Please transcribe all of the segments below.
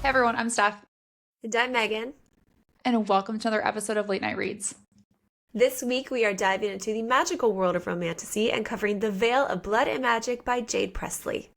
Hey everyone, I'm Steph, And I'm Megan. and welcome to another episode of Late Night Reads. This week we are diving into the magical world of romantasy and covering The Veil of Blood and Magic by Jade Presley.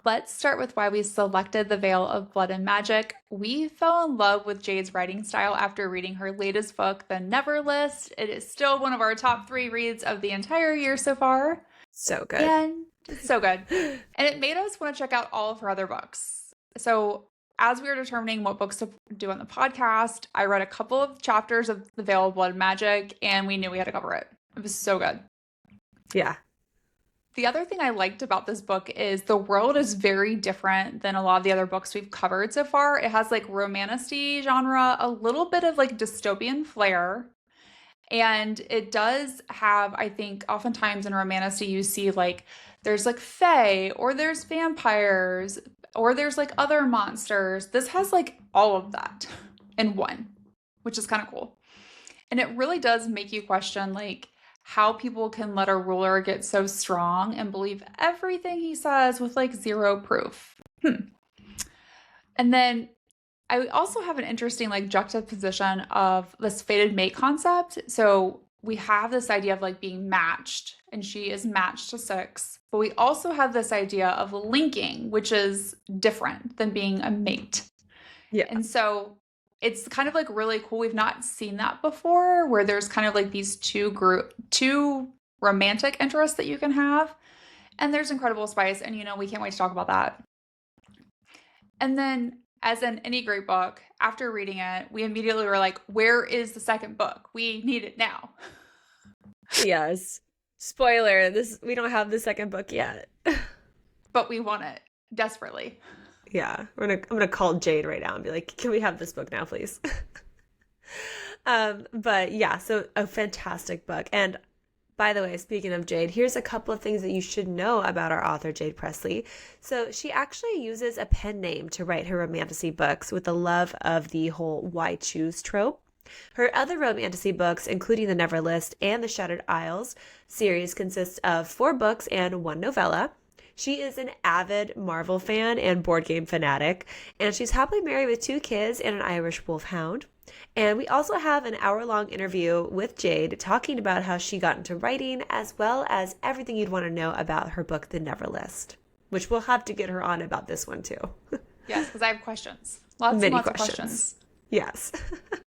Let's start with why we selected The Veil of Blood and Magic. We fell in love with Jade's writing style after reading her latest book, The Never List. It is still one of our top 3 reads of the entire year so far. So good. And it's so good. And it made us want to check out all of her other books. So as we were determining what books to do on the podcast, I read a couple of chapters of The Veil of Blood and Magic, and we knew we had to cover it. It was so good. Yeah. The other thing I liked about this book is the world is very different than a lot of the other books we've covered so far. It has like romantasy genre, a little bit of like dystopian flair. And it does have, I think, oftentimes in romantasy, you see like there's like fae or there's vampires or there's like other monsters. This has like all of that in one, which is kind of cool. And it really does make you question like how people can let a ruler get so strong and believe everything he says with like zero proof. And then I also have an interesting like juxtaposition of this fated mate concept. So we have this idea of like being matched, and she is matched to 6. But we also have this idea of linking, which is different than being a mate. Yeah. And so it's kind of like really cool. We've not seen that before, where there's kind of like these two romantic interests that you can have. And there's incredible spice, and we can't wait to talk about that. And then, as in any great book, after reading it, we immediately were like, where is the second book? We need it now. Yes. Spoiler, we don't have the second book yet. But we want it desperately. Yeah. I'm gonna call Jade right now and be like, can we have this book now, please? But yeah, so a fantastic book. And by the way, speaking of Jade, here's a couple of things that you should know about our author, Jade Presley. So she actually uses a pen name to write her romantasy books with the love of the whole why choose trope. Her other romantasy books, including The Never List and the Shattered Isles series, consists of 4 books and 1 novella. She is an avid Marvel fan and board game fanatic, and she's happily married with 2 kids and an Irish wolfhound. And we also have an hour-long interview with Jade talking about how she got into writing, as well as everything you'd want to know about her book, The Never List, which we'll have to get her on about this one too. Yes, because I have questions. Lots and lots of questions. Yes.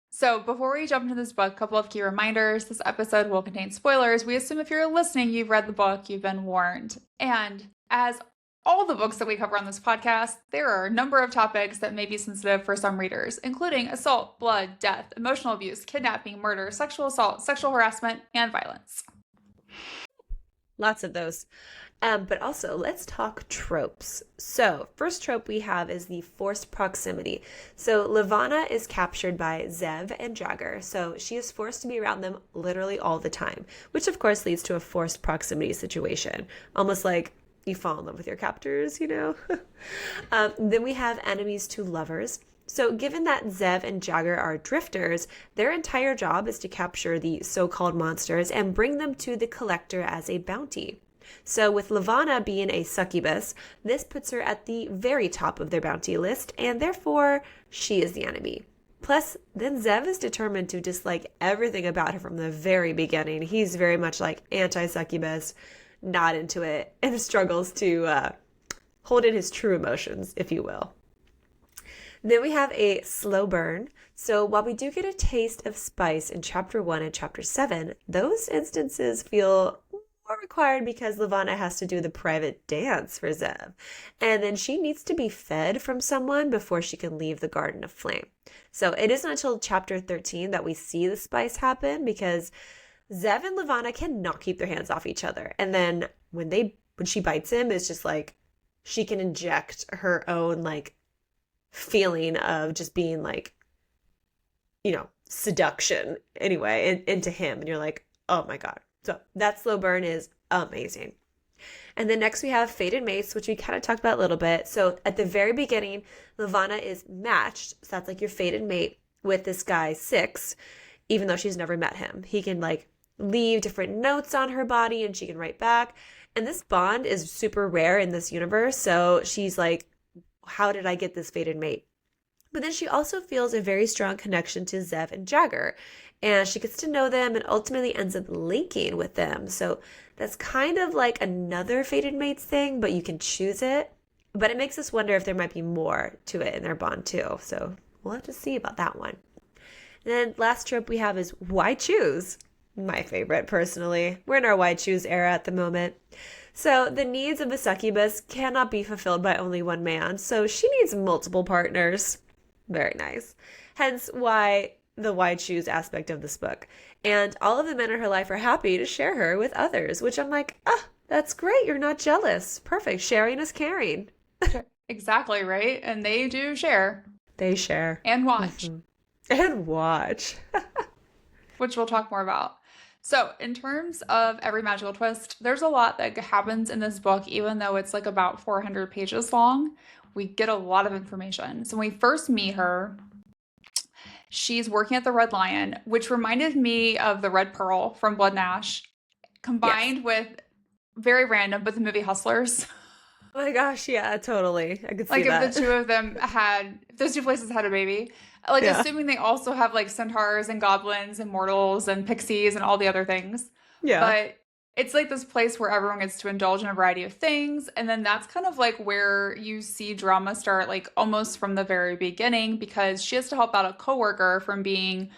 So before we jump into this book, a couple of key reminders. This episode will contain spoilers. We assume if you're listening, you've read the book, you've been warned. And as all the books that we cover on this podcast, there are a number of topics that may be sensitive for some readers, including assault, blood, death, emotional abuse, kidnapping, murder, sexual assault, sexual harassment, and violence. Lots of those. But also, let's talk tropes. So, first trope we have is the forced proximity. So, Livana is captured by Zev and Jagger. So, she is forced to be around them literally all the time, which of course leads to a forced proximity situation. Almost like you fall in love with your captors, Then we have enemies to lovers. So given that Zev and Jagger are drifters, their entire job is to capture the so-called monsters and bring them to the collector as a bounty. So with Livana being a succubus, this puts her at the very top of their bounty list, and therefore she is the enemy. Plus, then Zev is determined to dislike everything about her from the very beginning. He's very much like anti-succubus, not into it, and struggles to hold in his true emotions, if you will. Then we have a slow burn. So while we do get a taste of spice in chapter 1 and chapter 7, those instances feel more required because Livana has to do the private dance for Zev. And then she needs to be fed from someone before she can leave the Garden of Flame. So it isn't until chapter 13 that we see the spice happen, because Zev and Livana cannot keep their hands off each other. And then when she bites him, it's just like she can inject her own like feeling of just being like, seduction anyway into him. And you're like, oh my God. So that slow burn is amazing. And then next we have fated mates, which we kind of talked about a little bit. So at the very beginning, Livana is matched. So that's like your fated mate with this guy 6, even though she's never met him. He can like leave different notes on her body and she can write back. And this bond is super rare in this universe. So she's like how did I get this fated mate? But then she also feels a very strong connection to Zev and Jagger, and she gets to know them and ultimately ends up linking with them. So that's kind of like another fated mates thing, but you can choose it. But it makes us wonder if there might be more to it in their bond too. So we'll have to see about that one. And then last trope we have is why choose? My favorite, personally. We're in our why choose era at the moment. So the needs of a succubus cannot be fulfilled by only one man, so she needs multiple partners. Very nice. Hence why the why choose aspect of this book. And all of the men in her life are happy to share her with others, which I'm like, that's great. You're not jealous. Perfect. Sharing is caring. Sure. Exactly, right? And they do share. They share. And watch. Mm-hmm. And watch. Which we'll talk more about. So, in terms of every magical twist, there's a lot that happens in this book, even though it's like about 400 pages long. We get a lot of information. So, when we first meet her, she's working at the Red Lion, which reminded me of the Red Pearl from Blood and Ash, combined with very random, but the movie Hustlers. Oh my gosh, yeah, totally. I could see like that. if the two of them had, if those two places had a baby, like assuming they also have like centaurs and goblins and mortals and pixies and all the other things. Yeah. But it's like this place where everyone gets to indulge in a variety of things. And then that's kind of like where you see drama start, like almost from the very beginning, because she has to help out a coworker from being,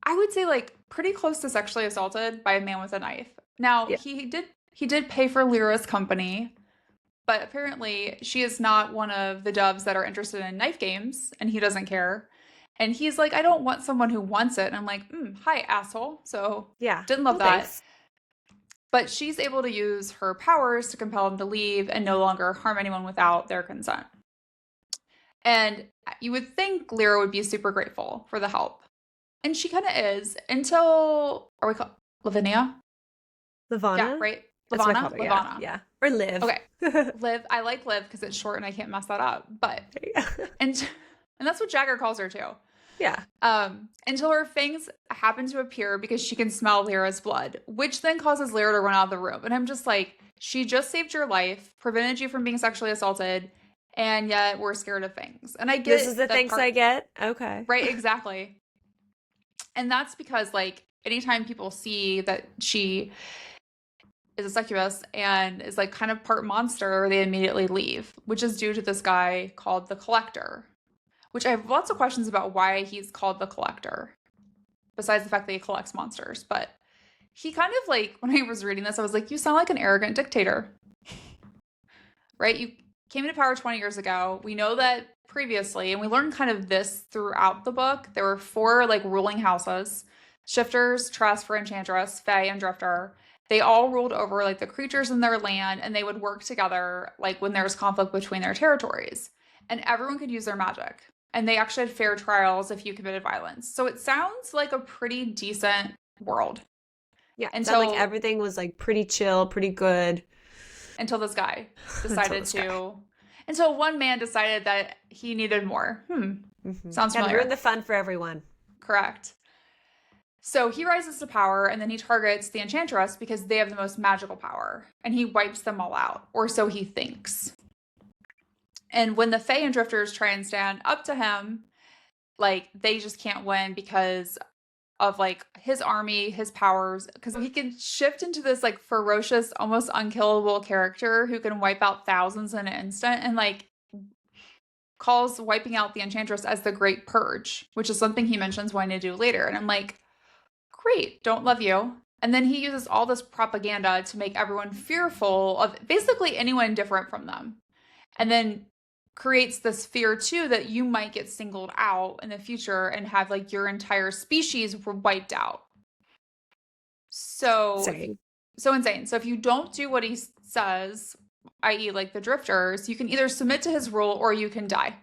I would say, like pretty close to sexually assaulted by a man with a knife. Now, he did pay for Lyra's company, but apparently she is not one of the doves that are interested in knife games, and he doesn't care. And he's like, I don't want someone who wants it. And I'm like, hi, asshole. So didn't love that. Thanks. But she's able to use her powers to compel him to leave and no longer harm anyone without their consent. And you would think Lyra would be super grateful for the help. And she kind of is until, are we called Lavinia? Livana? Yeah, right? Livana? Livana. Yeah. Or Liv. Okay. Liv. I like Liv because it's short and I can't mess that up. But, and that's what Jagger calls her too. Yeah. Until her fangs happen to appear because she can smell Lyra's blood, which then causes Lyra to run out of the room. And I'm just like, she just saved your life, prevented you from being sexually assaulted, and yet we're scared of fangs. And I get this is the thanks I get. Okay. Right, exactly. And that's because, like, anytime people see that she is a succubus and is like kind of part monster, they immediately leave, which is due to this guy called the Collector. Which I have lots of questions about why he's called the Collector, besides the fact that he collects monsters. But he kind of like, when I was reading this, I was like, you sound like an arrogant dictator. Right? You came into power 20 years ago. We know that previously, and we learned kind of this throughout the book. There were 4 like ruling houses: Shifters, Trust for Enchantress, Fae, and Drifter. They all ruled over like the creatures in their land, and they would work together like when there was conflict between their territories. And everyone could use their magic. And they actually had fair trials if you committed violence. So it sounds like a pretty decent world. Yeah, until like everything was like pretty chill, pretty good. Until this guy decided until one man decided that he needed more. Sounds familiar. Ruin the fun for everyone. Correct. So he rises to power, and then he targets the Enchantress because they have the most magical power. And he wipes them all out, or so he thinks. And when the Fae and Drifters try and stand up to him, like, they just can't win because of, like, his army, his powers. Because he can shift into this, like, ferocious, almost unkillable character who can wipe out thousands in an instant. And, like, calls wiping out the Enchantress as the Great Purge, which is something he mentions wanting to do later. And I'm like, great, don't love you. And then he uses all this propaganda to make everyone fearful of basically anyone different from them. And then creates this fear too that you might get singled out in the future and have like your entire species wiped out. So insane. So if you don't do what he says, i.e. like the Drifters, you can either submit to his rule or you can die.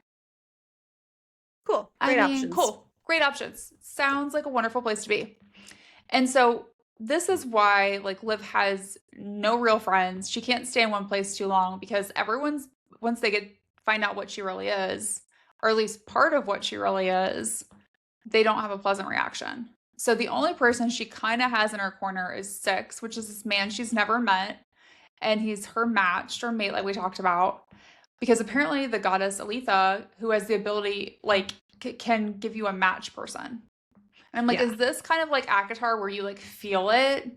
Cool. Great options. Cool. Great options. Sounds like a wonderful place to be. And so this is why like Liv has no real friends. She can't stay in one place too long because everyone's, once they find out what she really is, or at least part of what she really is, they don't have a pleasant reaction. So the only person she kind of has in her corner is Six, which is this man she's never met. And he's her matched or mate, like we talked about. because apparently the goddess Aletha, who has the ability, like, can give you a match person. And I'm like, Yeah, is this kind of like Akatar where you like feel it?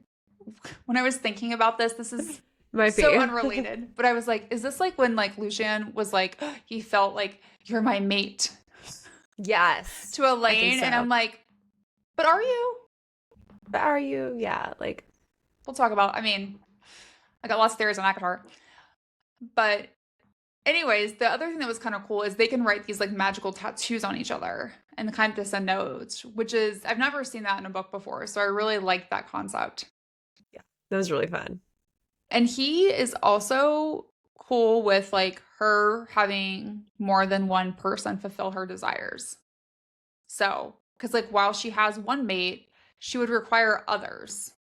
When I was thinking about this is might so be. unrelated, but I was like, is this like when like Lucian was like, he felt like you're my mate Yes, to I think Elaine? And so. I'm like, but are you? But are you? Yeah, like, We'll talk about, I mean, I got lots of theories on Akatar. But anyways, the other thing that was kind of cool is they can write these like magical tattoos on each other and kind of to send notes, which is, I've never seen that in a book before. So I really like that concept. yeah, that was really fun. And he is also cool with like her having more than one person fulfill her desires. So, because like while she has one mate, she would require others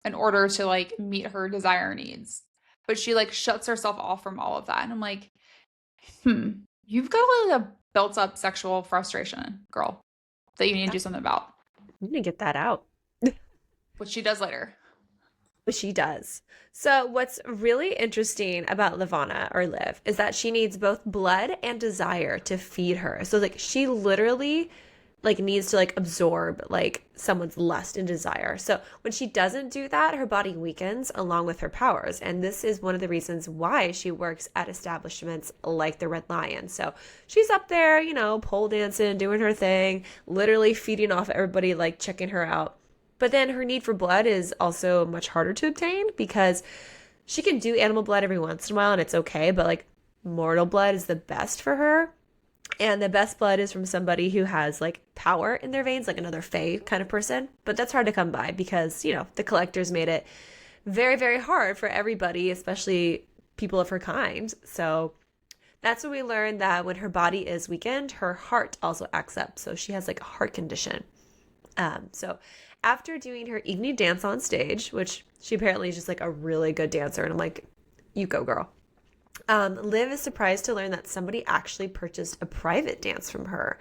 in order to like meet her desire needs. But she like shuts herself off from all of that. And I'm like, you've got like a built up sexual frustration, girl, that you need to Yeah, do something about, I'm gonna get that out. which she does later. She does. So, what's really interesting about Livana or Liv is that she needs both blood and desire to feed her. So, like, she literally like needs to like absorb like someone's lust and desire. So, when she doesn't do that, her body weakens along with her powers. And this is one of the reasons why she works at establishments like the Red Lion. So, she's up there, pole dancing, doing her thing, literally feeding off everybody, like checking her out. But then her need for blood is also much harder to obtain because she can do animal blood every once in a while and it's okay, but like mortal blood is the best for her. And the best blood is from somebody who has like power in their veins, like another fae kind of person. But that's hard to come by because, the collectors made it very, very hard for everybody, especially people of her kind. So that's when we learned that when her body is weakened, her heart also acts up. So she has like a heart condition. So after doing her evening dance on stage, which she apparently is just like a really good dancer, and I'm like, you go, girl. Liv is surprised to learn that somebody actually purchased a private dance from her.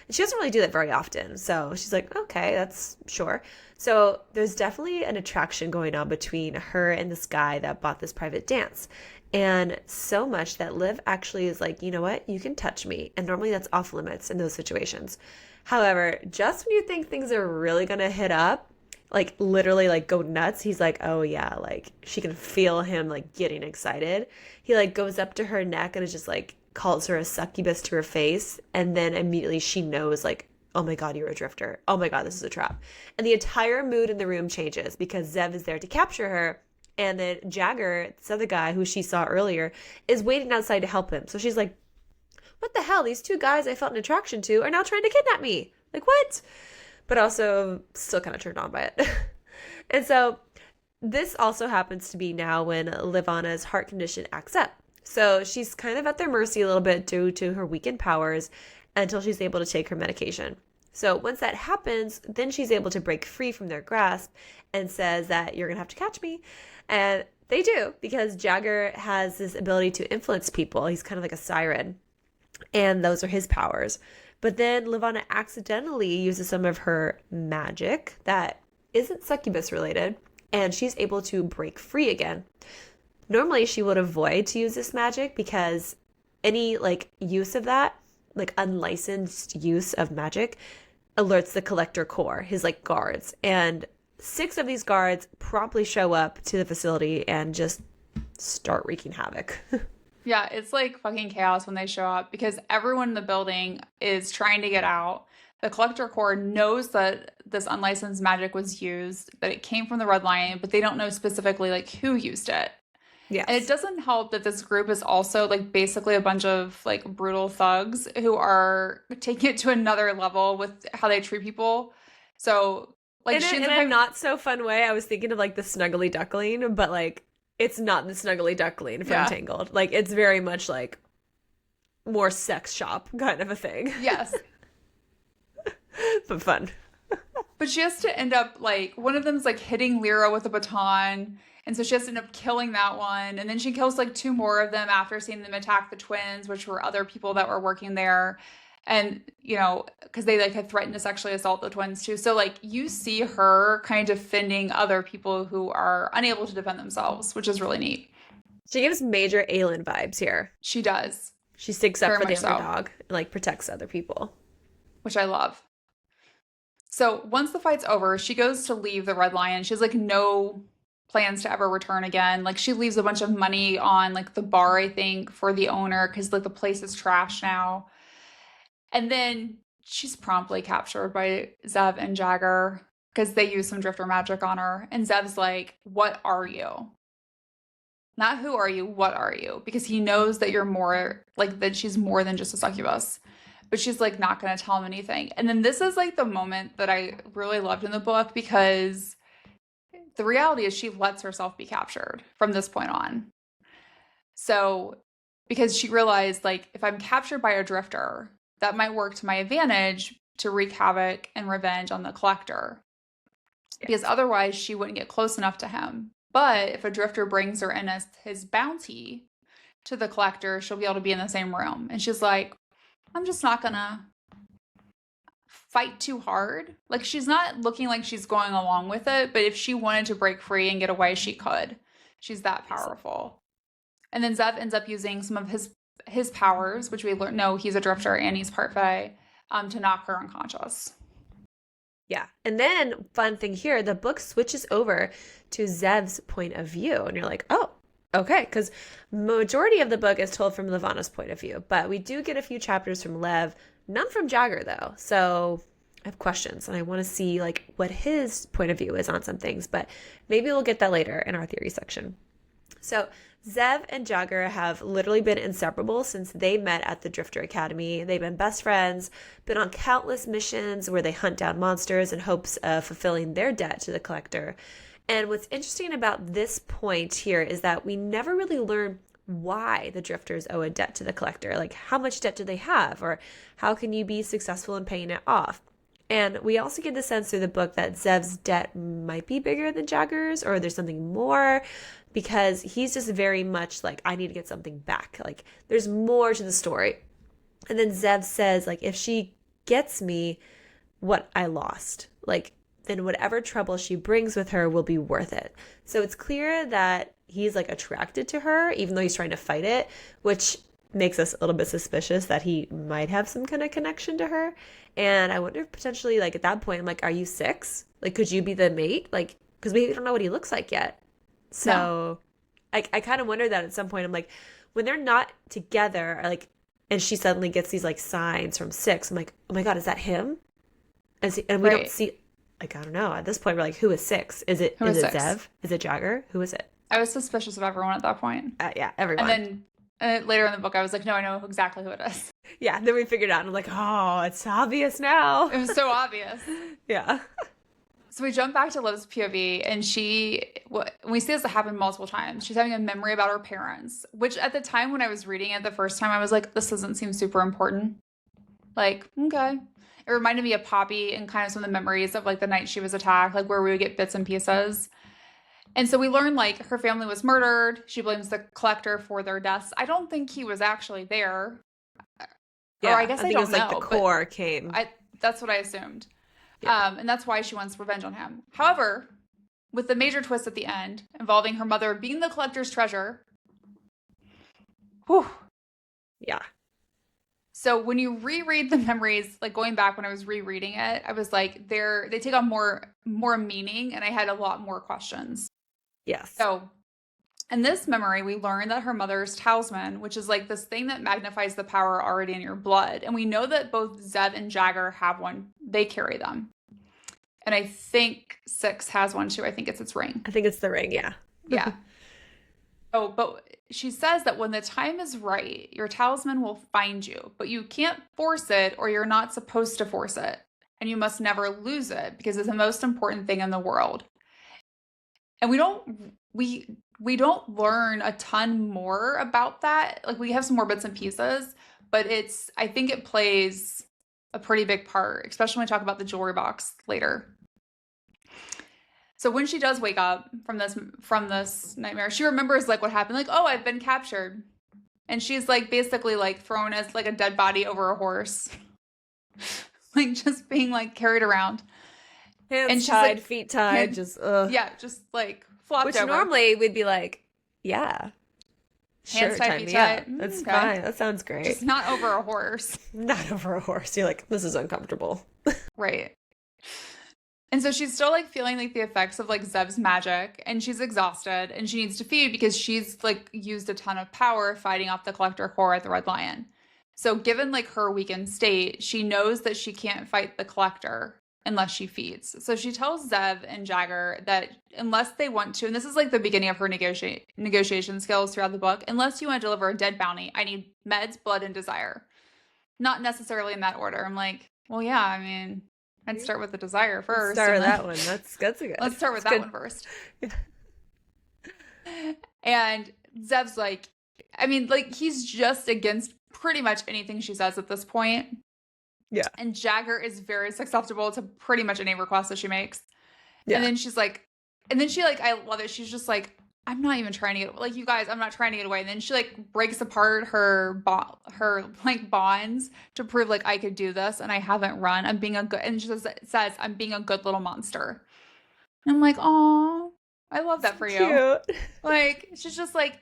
And she doesn't really do that very often. So she's like, okay, that's sure. So there's definitely an attraction going on between her and this guy that bought this private dance. And so much that Liv actually is like, you know what? You can touch me. And normally that's off limits in those situations. However, just when you think things are really going to hit up, like literally like go nuts, he's like, oh yeah, like she can feel him like getting excited. He like goes up to her neck and is just like calls her a succubus to her face. And then immediately she knows like, oh my God, you're a drifter. Oh my God, this is a trap. And the entire mood in the room changes because Zev is there to capture her. And then Jagger, this other guy who she saw earlier, is waiting outside to help him. So she's like, what the hell? These two guys I felt an attraction to are now trying to kidnap me. Like, what? But also still kind of turned on by it. And so this also happens to be now when Livana's heart condition acts up. So she's kind of at their mercy a little bit due to her weakened powers until she's able to take her medication. So once that happens, then she's able to break free from their grasp and says that you're going to have to catch me. And they do because Jagger has this ability to influence people. He's kind of like a siren. And those are his powers. But then Livana accidentally uses some of her magic that isn't succubus related, and she's able to break free again. Normally, she would avoid to use this magic because any like use of that, like unlicensed use of magic, alerts the collector core, his like guards. And 6 of these guards promptly show up to the facility and just start wreaking havoc. Yeah, it's like fucking chaos when they show up because everyone in the building is trying to get out. The collector core knows that this unlicensed magic was used, that it came from the Red Lion, but they don't know specifically like who used it. And it Yes. doesn't help that this group is also like basically a bunch of like brutal thugs who are taking it to another level with how they treat people. So like she ends In up a having, not so fun way, I was thinking of like the Snuggly Duckling, but like it's not the Snuggly Duckling from yeah, Tangled. Like it's very much like more sex shop kind of a thing, yes. but fun. But she has to end up like one of them's like hitting Lyra with a baton. And so she has to end up killing that one. And then she kills like 2 more of them after seeing them attack the twins, which were other people that were working there. And, because they like had threatened to sexually assault the twins too. So like you see her kind of defending other people who are unable to defend themselves, which is really neat. She gives major Aelin vibes here. She does. She sticks up very for the much so, underdog and like protects other people. which I love. So once the fight's over, she goes to leave the Red Lion. She has like no plans to ever return again. Like she leaves a bunch of money on like the bar, I think, for the owner because like the place is trash now. And then she's promptly captured by Zev and Jagger because they use some drifter magic on her. And Zev's like, "What are you? Not who are you, what are you?" Because he knows that you're more like that she's more than just a succubus. But she's like not gonna tell him anything. And then this is like the moment that I really loved in the book because the reality is she lets herself be captured from this point on. So because she realized like if I'm captured by a drifter, that might work to my advantage to wreak havoc and revenge on the collector. Because otherwise she wouldn't get close enough to him. But if a drifter brings her in as his bounty to the collector, she'll be able to be in the same room. And she's like, I'm just not gonna fight too hard. Like she's not looking like she's going along with it, but if she wanted to break free and get away, she could. She's that powerful. And then Zev ends up using some of his powers, which we know he's a drifter and he's part Fae, to knock her unconscious. Yeah. And then, fun thing here, the book switches over to Zev's point of view. And you're like, oh, okay. Because majority of the book is told from Livana's point of view. But we do get a few chapters from Lev, none from Jagger, though. So I have questions. And I want to see like what his point of view is on some things. But maybe we'll get that later in our theory section. So Zev and Jagger have literally been inseparable since they met at the Drifter Academy. They've been best friends, been on countless missions where they hunt down monsters in hopes of fulfilling their debt to the collector. And what's interesting about this point here is that we never really learn why the drifters owe a debt to the collector. Like, how much debt do they have? Or how can you be successful in paying it off? And we also get the sense through the book that Zev's debt might be bigger than Jagger's, or there's something more, because he's just very much like, I need to get something back. Like, there's more to the story. And then Zev says, like, if she gets me what I lost, like, then whatever trouble she brings with her will be worth it. So it's clear that he's like attracted to her, even though he's trying to fight it, which makes us a little bit suspicious that he might have some kind of connection to her. And I wonder if potentially, like, at that point, I'm like, are you 6? Like, could you be the mate? Like, because we don't know what he looks like yet. So no. I kind of wonder that at some point. I'm like, when they're not together, like, and she suddenly gets these like signs from 6, I'm like, oh my God, is that him? And we don't see, like, I don't know. At this point, we're like, who is 6? Is it Zev? Is it Jagger? Who is it? I was suspicious of everyone at that point. Yeah, everyone. And then later in the book, I was like, no, I know exactly who it is. Yeah, then we figured out, and I'm like, oh, it's obvious now. It was so obvious. Yeah. So we jump back to Liv's POV, and we see this happen multiple times. She's having a memory about her parents, which at the time when I was reading it the first time, I was like, this doesn't seem super important. Like, okay. It reminded me of Poppy and kind of some of the memories of like the night she was attacked, like where we would get bits and pieces. And so we learned like her family was murdered. She blames the collector for their deaths. I don't think he was actually there. Yeah, or I guess I think don't it was know, like the core came. That's what I assumed. Yeah. And that's why she wants revenge on him. However, with the major twist at the end involving her mother being the collector's treasure. Whew. Yeah. So when you reread the memories, like going back when I was rereading it, I was like, they take on more meaning, and I had a lot more questions. Yes. So in this memory, we learn that her mother's talisman, which is like this thing that magnifies the power already in your blood. And we know that both Zev and Jagger have one. They carry them. And I think 6 has one too. I think it's its ring. I think it's the ring, yeah. Yeah. Oh, but she says that when the time is right, your talisman will find you, but you can't force it, or you're not supposed to force it. And you must never lose it because it's the most important thing in the world. And we don't learn a ton more about that. Like, we have some more bits and pieces, but I think it plays a pretty big part, especially when we talk about the jewelry box later. So when she does wake up from this nightmare, she remembers like what happened. Like, oh, I've been captured. And she's like basically like thrown as like a dead body over a horse. Like just being like carried around. Hands tied, feet tied, just yeah, just like flopped which over. Normally we'd be like, yeah, Hands Sure, tied, time feet me up. tied. That's Okay. fine. That sounds great. Just not over a horse. Not over a horse. You're like, this is uncomfortable. Right. And so she's still like feeling like the effects of like Zev's magic and she's exhausted and she needs to feed because she's like used a ton of power fighting off the Collector Corps at the Red Lion. So given like her weakened state, she knows that she can't fight the Collector unless she feeds. So she tells Zev and Jagger that unless they want to, and this is like the beginning of her negotiation skills throughout the book, unless you want to deliver a dead bounty, I need meds, blood, and desire. Not necessarily in that order. I'm like, well, yeah, I mean, I'd start with the desire Let's first. start And with then that one. That's a good. let's start with That's that good. one first. And Zev's like, I mean, like, he's just against pretty much anything she says at this point. Yeah. And Jagger is very susceptible to pretty much any request that she makes. Yeah. And then she's like, and then she like, I love it. She's just like, I'm not even trying to get, like, you guys, I'm not trying to get away. And then she like breaks apart her like bonds to prove like I could do this and I haven't run. I'm being a good, and she says I'm being a good little monster. And I'm like, oh, I love that for you. Cute. Like, she's just like,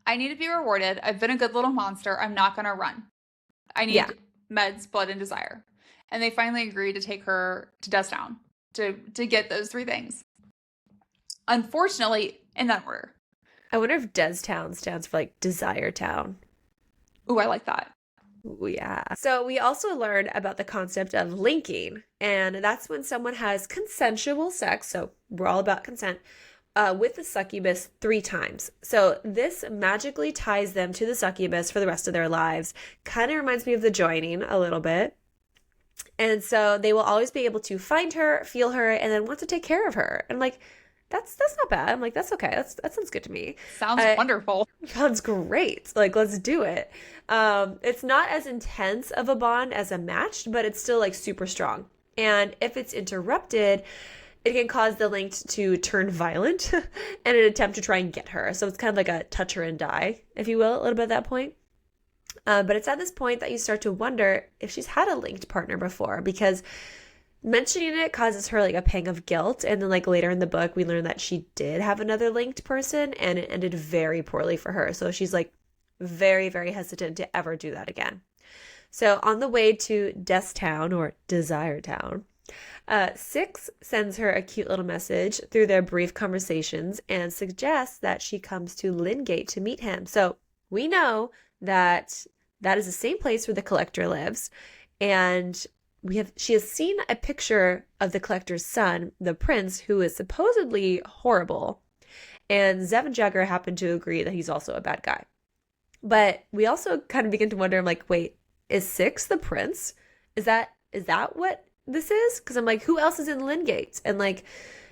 I need to be rewarded. I've been a good little monster. I'm not gonna run. I need meds, blood, and desire. And they finally agree to take her to Dustown to get those three things. Unfortunately, in that order. I wonder if Destown stands for like Desire Town. Ooh, I like that. Ooh, yeah. So we also learned about the concept of linking, and that's when someone has consensual sex. So we're all about consent. With the succubus 3 times. So this magically ties them to the succubus for the rest of their lives. Kind of reminds me of the joining a little bit. And so they will always be able to find her, feel her, and then want to take care of her. And I'm like, that's not bad. I'm like, that's okay. That sounds good to me. Sounds wonderful. Sounds great. Like, let's do it. It's not as intense of a bond as a matched, but it's still like super strong. And if it's interrupted, it can cause the linked to turn violent in an attempt to try and get her. So it's kind of like a touch her and die, if you will, a little bit at that point. But it's at this point that you start to wonder if she's had a linked partner before, because mentioning it causes her like a pang of guilt. And then like later in the book, we learn that she did have another linked person and it ended very poorly for her. So she's like very, very hesitant to ever do that again. So on the way to Destown or Desire Town, Six sends her a cute little message through their brief conversations and suggests that she comes to Lyngate to meet him. So we know that that is the same place where the Collector lives. And she has seen a picture of the Collector's son, the prince, who is supposedly horrible. And Zev and Jagger happen to agree that he's also a bad guy. But we also kind of begin to wonder, I'm like, wait, is Six the prince? Is that what this is? Because I'm like, who else is in Lyngate? And like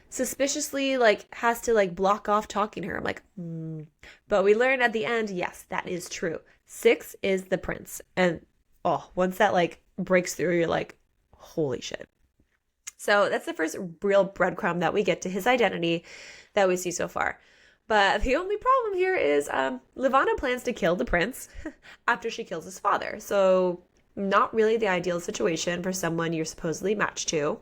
suspiciously like has to like block off talking to her. I'm like, But we learn at the end, yes, that is true. Six is the prince. And once that like breaks through, you're like, holy shit. So that's the first real breadcrumb that we get to his identity that we see so far. But the only problem here is Livana plans to kill the prince after she kills his father. So not really the ideal situation for someone you're supposedly matched to,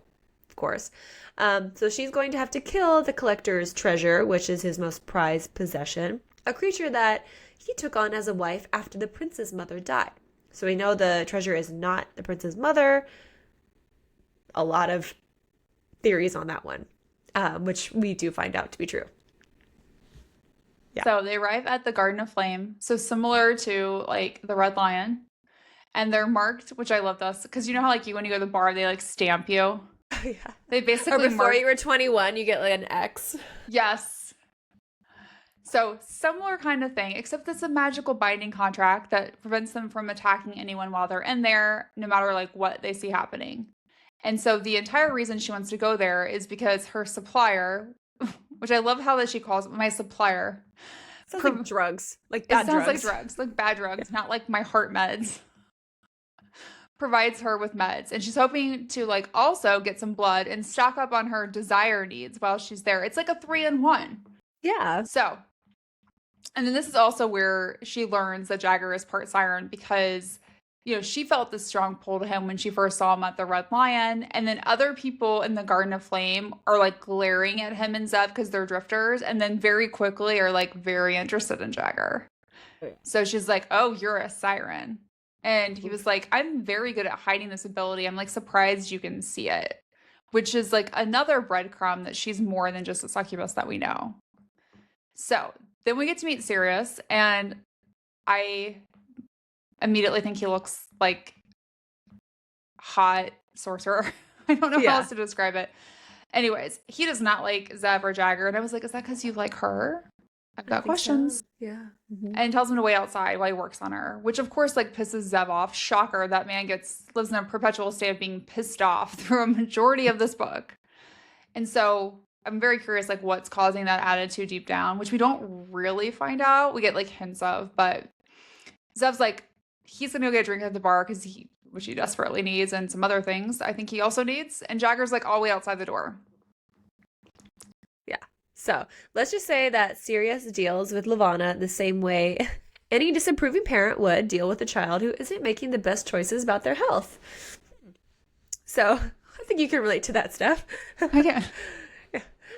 of course. So she's going to have to kill the Collector's treasure, which is his most prized possession, a creature that he took on as a wife after the prince's mother died. So we know the treasure is not the prince's mother. A lot of theories on that one, which we do find out to be true. Yeah. So they arrive at the Garden of Flame. So similar to like the Red Lion. And they're marked, which I love this, because you know how like when you go to the bar, they like stamp you. Oh, yeah. They basically or before you were 21, you get like an X. Yes. So similar kind of thing, except it's a magical binding contract that prevents them from attacking anyone while they're in there, no matter like what they see happening. And so the entire reason she wants to go there is because her supplier, which I love how that she calls my supplier. Sounds like drugs, like bad drugs. It sounds like drugs, like bad drugs, not like my heart meds. Provides her with meds, and she's hoping to like also get some blood and stock up on her desire needs while she's there. It's like a 3-in-1. Yeah. So, and then this is also where she learns that Jagger is part siren because, you know, she felt this strong pull to him when she first saw him at the Red Lion, and then other people in the Garden of Flame are like glaring at him and Zev because they're drifters, and then very quickly are like very interested in Jagger. So she's like, "Oh, you're a siren." And he was like, "I'm very good at hiding this ability. I'm like surprised you can see it." Which is like another breadcrumb that she's more than just a succubus that we know. So then we get to meet Sirius, and I immediately think he looks like hot sorcerer. I don't know how Yeah. else to describe it. Anyways, he does not like Zev or Jagger, and I was like, "Is that because you like her?" I've I got think so. questions. Yeah. Hmm. And tells him to wait outside while he works on her, which of course like pisses Zev off. Shocker, that man lives in a perpetual state of being pissed off through a majority of this book. And so I'm very curious like what's causing that attitude deep down, which we don't really find out. We get like hints of, but Zev's like he's gonna go get a drink at the bar because which he desperately needs, and some other things I think he also needs. And Jagger's like all the way outside the door. Yeah. So let's just say that Sirius deals with Livana the same way any disapproving parent would deal with a child who isn't making the best choices about their health. So I think you can relate to that stuff. I can.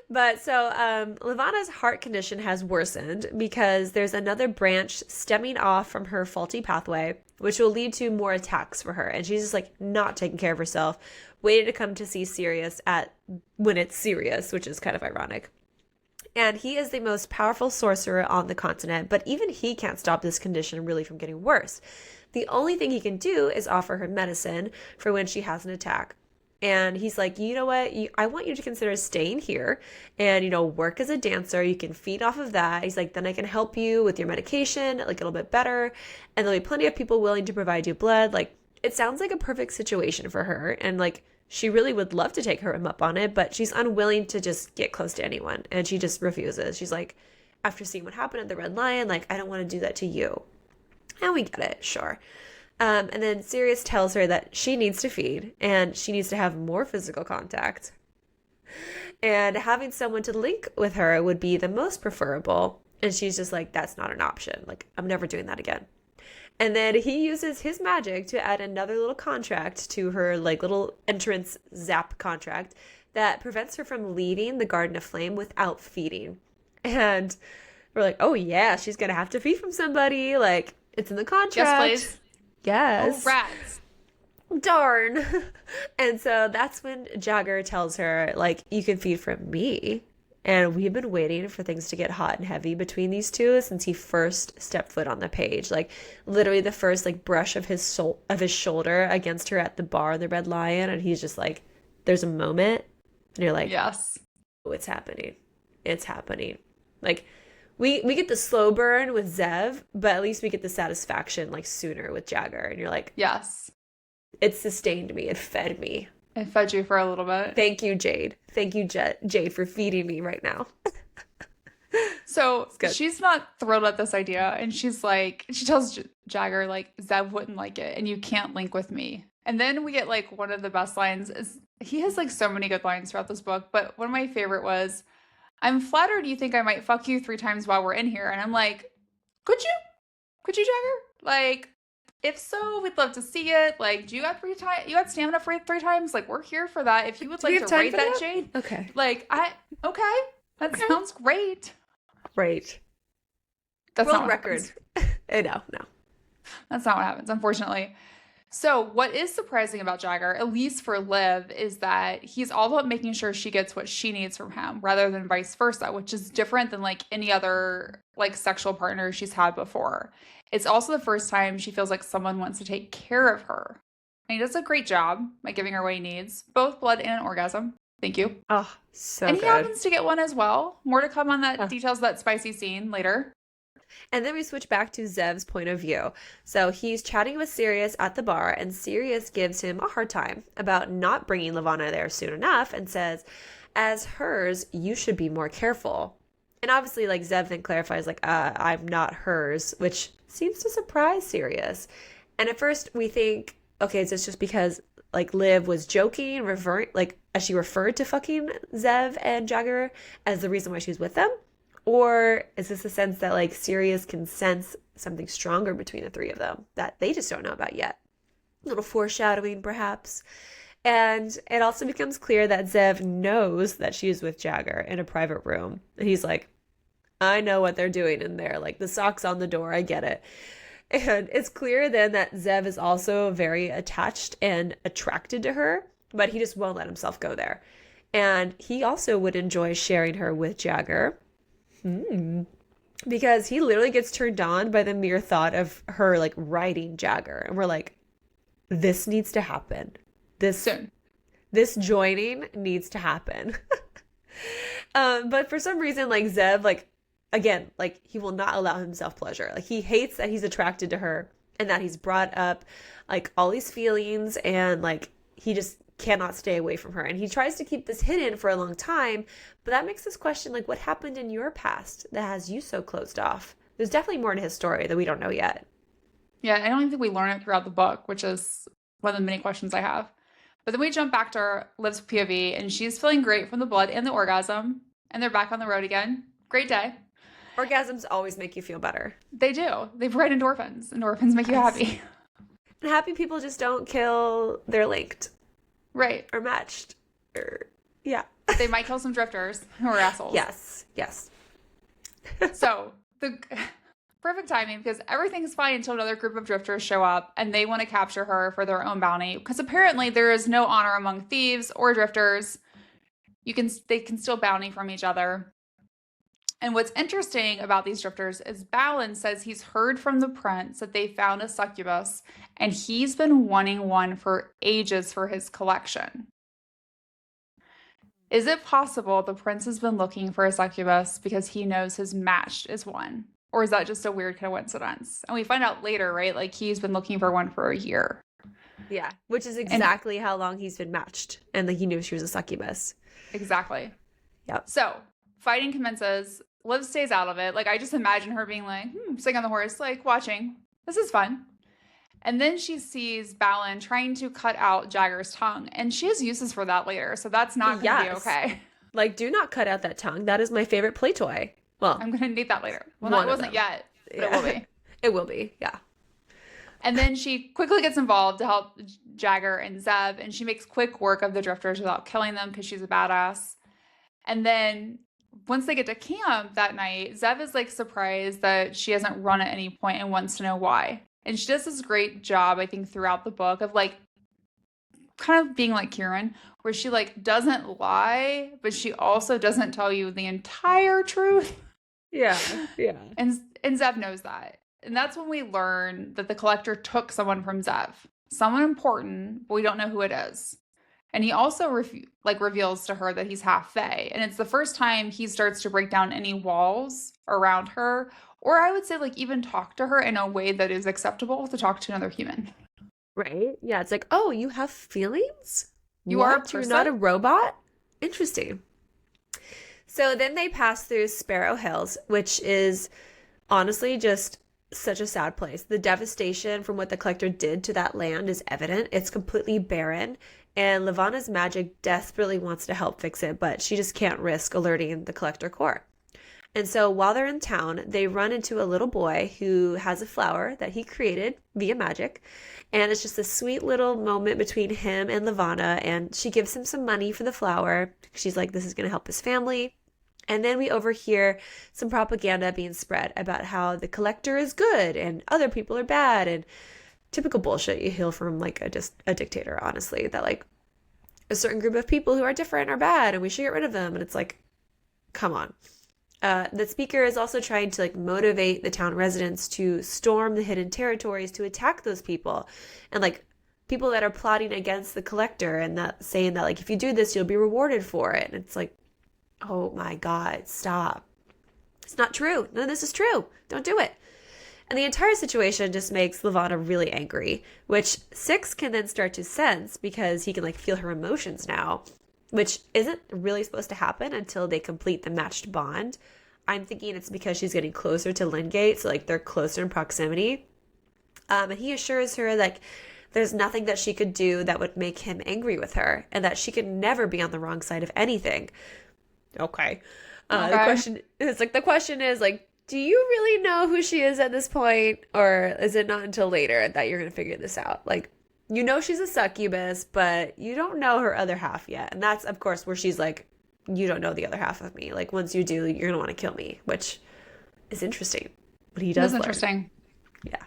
But so Livana's heart condition has worsened because there's another branch stemming off from her faulty pathway, which will lead to more attacks for her. And she's just like not taking care of herself, waiting to come to see Sirius when it's serious, which is kind of ironic. And he is the most powerful sorcerer on the continent, but even he can't stop this condition really from getting worse. The only thing he can do is offer her medicine for when she has an attack. And he's like, you know what? I want you to consider staying here and, work as a dancer. You can feed off of that. He's like, then I can help you with your medication, like a little bit better. And there'll be plenty of people willing to provide you blood. Like, it sounds like a perfect situation for her. And like, she really would love to take him up on it, but she's unwilling to just get close to anyone. And she just refuses. She's like, after seeing what happened at the Red Lion, like, I don't want to do that to you. And we get it, sure. And then Sirius tells her that she needs to feed and she needs to have more physical contact. And having someone to link with her would be the most preferable. And she's just like, that's not an option. Like, I'm never doing that again. And then he uses his magic to add another little contract to her, like, little entrance zap contract that prevents her from leaving the Garden of Flame without feeding. And we're like, oh, yeah, she's going to have to feed from somebody. Like, it's in the contract. Yes, please. Yes. Oh, rats. Darn. And so that's when Jagger tells her, like, you can feed from me. And we've been waiting for things to get hot and heavy between these two since he first stepped foot on the page. Like, literally the first, like, brush of his shoulder against her at the bar, the Red Lion. And he's just like, there's a moment. And you're like, yes, oh, it's happening. It's happening. Like, we get the slow burn with Zev, but at least we get the satisfaction like sooner with Jagger. And you're like, yes, it sustained me. It fed me. it fed you for a little bit. Thank you, Jade. Thank you, Jade, for feeding me right now. So she's not thrilled at this idea. And she's like, she tells Jagger, like, Zev wouldn't like it and you can't link with me. And then we get like one of the best lines. He has like so many good lines throughout this book. But one of my favorite was, I'm flattered you think I might fuck you 3 times while we're in here. And I'm like, could you? Could you, Jagger? Like, if so, we'd love to see it. Like, do you got 3 times? You got stamina for 3 times? Like, we're here for that. If you would like to rate that, Jade. Okay. Like, okay. That sounds great. Great. That's World not record. No. That's not what happens, unfortunately. So what is surprising about Jagger, at least for Liv, is that he's all about making sure she gets what she needs from him rather than vice versa, which is different than like any other like sexual partner she's had before. It's also the first time she feels like someone wants to take care of her. And he does a great job by giving her what he needs, both blood and an orgasm. Thank you. Oh, so and good. He happens to get one as well. More to come on that details of that spicy scene later. And then we switch back to Zev's point of view. So he's chatting with Sirius at the bar, and Sirius gives him a hard time about not bringing Livana there soon enough and says, as hers, you should be more careful. And obviously, like, Zev then clarifies, like, I'm not hers, which seems to surprise Sirius. And at first we think, okay, is this just because, like, Liv was joking, as she referred to fucking Zev and Jagger as the reason why she's with them? Or is this a sense that, like, Sirius can sense something stronger between the 3 of them that they just don't know about yet? A little foreshadowing, perhaps. And it also becomes clear that Zev knows that she is with Jagger in a private room. And he's like, I know what they're doing in there. Like the socks on the door, I get it. And it's clear then that Zev is also very attached and attracted to her, but he just won't let himself go there. And he also would enjoy sharing her with Jagger. Because he literally gets turned on by the mere thought of her like riding Jagger. And we're like, this needs to happen. Soon. This joining needs to happen. But for some reason, like Zev, like again, like he will not allow himself pleasure. Like he hates that he's attracted to her and that he's brought up like all these feelings and like he just cannot stay away from her. And he tries to keep this hidden for a long time, but that makes us question like what happened in your past that has you so closed off. There's definitely more to his story that we don't know yet. Yeah, I don't even think we learn it throughout the book, which is one of the many questions I have. But then we jump back to Liv's POV, and she's feeling great from the blood and the orgasm, and they're back on the road again. Great day. Orgasms always make you feel better. They do. They provide endorphins. Endorphins make you happy. And happy people just don't kill, they're linked. Right. Or matched. Or, yeah. They might kill some drifters who are assholes. Yes. So, the perfect timing because everything's fine until another group of drifters show up and they want to capture her for their own bounty because apparently there is no honor among thieves or drifters. They can steal bounty from each other. And what's interesting about these drifters is Balin says he's heard from the prince that they found a succubus and he's been wanting one for ages for his collection. Is it possible the prince has been looking for a succubus because he knows his match is one? Or is that just a weird coincidence? And we find out later, right? Like he's been looking for one for a year. Yeah, which is exactly how long he's been matched. And like he knew she was a succubus. Exactly. Yep. So fighting commences. Liv stays out of it. Like I just imagine her being like, sitting on the horse, like watching. This is fun. And then she sees Balin trying to cut out Jagger's tongue. And she has uses for that later. So that's not going to be okay. Like, do not cut out that tongue. That is my favorite play toy. Well, I'm going to need that later. Well, no, it wasn't yet, but it will be. It will be, yeah. And then she quickly gets involved to help Jagger and Zev. And she makes quick work of the drifters without killing them because she's a badass. And then once they get to camp that night, Zev is like surprised that she hasn't run at any point and wants to know why. And she does this great job, I think, throughout the book of like kind of being like Kieran, where she like doesn't lie, but she also doesn't tell you the entire truth. Yeah. And Zev knows that. And that's when we learn that the collector took someone from Zev. Someone important, but we don't know who it is. And he also reveals to her that he's half Fae. And it's the first time he starts to break down any walls around her. Or I would say like even talk to her in a way that is acceptable to talk to another human. Right? Yeah, it's like, oh, you have feelings? You are a person? You're not a robot? Interesting. So then they pass through Sparrow Hills, which is honestly just such a sad place. The devastation from what the collector did to that land is evident. It's completely barren. And Livana's magic desperately wants to help fix it, but she just can't risk alerting the collector core. And so while they're in town, they run into a little boy who has a flower that he created via magic. And it's just a sweet little moment between him and Livana. And she gives him some money for the flower. She's like, this is going to help his family. And then we overhear some propaganda being spread about how the collector is good and other people are bad. And typical bullshit you hear from like a dictator, honestly, that like a certain group of people who are different are bad and we should get rid of them. And it's like, come on. The speaker is also trying to like motivate the town residents to storm the hidden territories to attack those people and like people that are plotting against the collector and that saying that like if you do this you'll be rewarded for it. And it's like, oh my God, stop. It's not true. None of this is true. Don't do it. And the entire situation just makes Livana really angry, which Six can then start to sense because he can like feel her emotions now, which isn't really supposed to happen until they complete the matched bond. I'm thinking it's because she's getting closer to Lingate, so like they're closer in proximity. And he assures her like there's nothing that she could do that would make him angry with her and that she could never be on the wrong side of anything. Okay. The question is like, do you really know who she is at this point? Or is it not until later that you're going to figure this out? Like, you know she's a succubus, but you don't know her other half yet. And that's, of course, where she's like, you don't know the other half of me. Like, once you do, you're going to want to kill me. Which, is interesting. But he It is does learn. interesting. Yeah.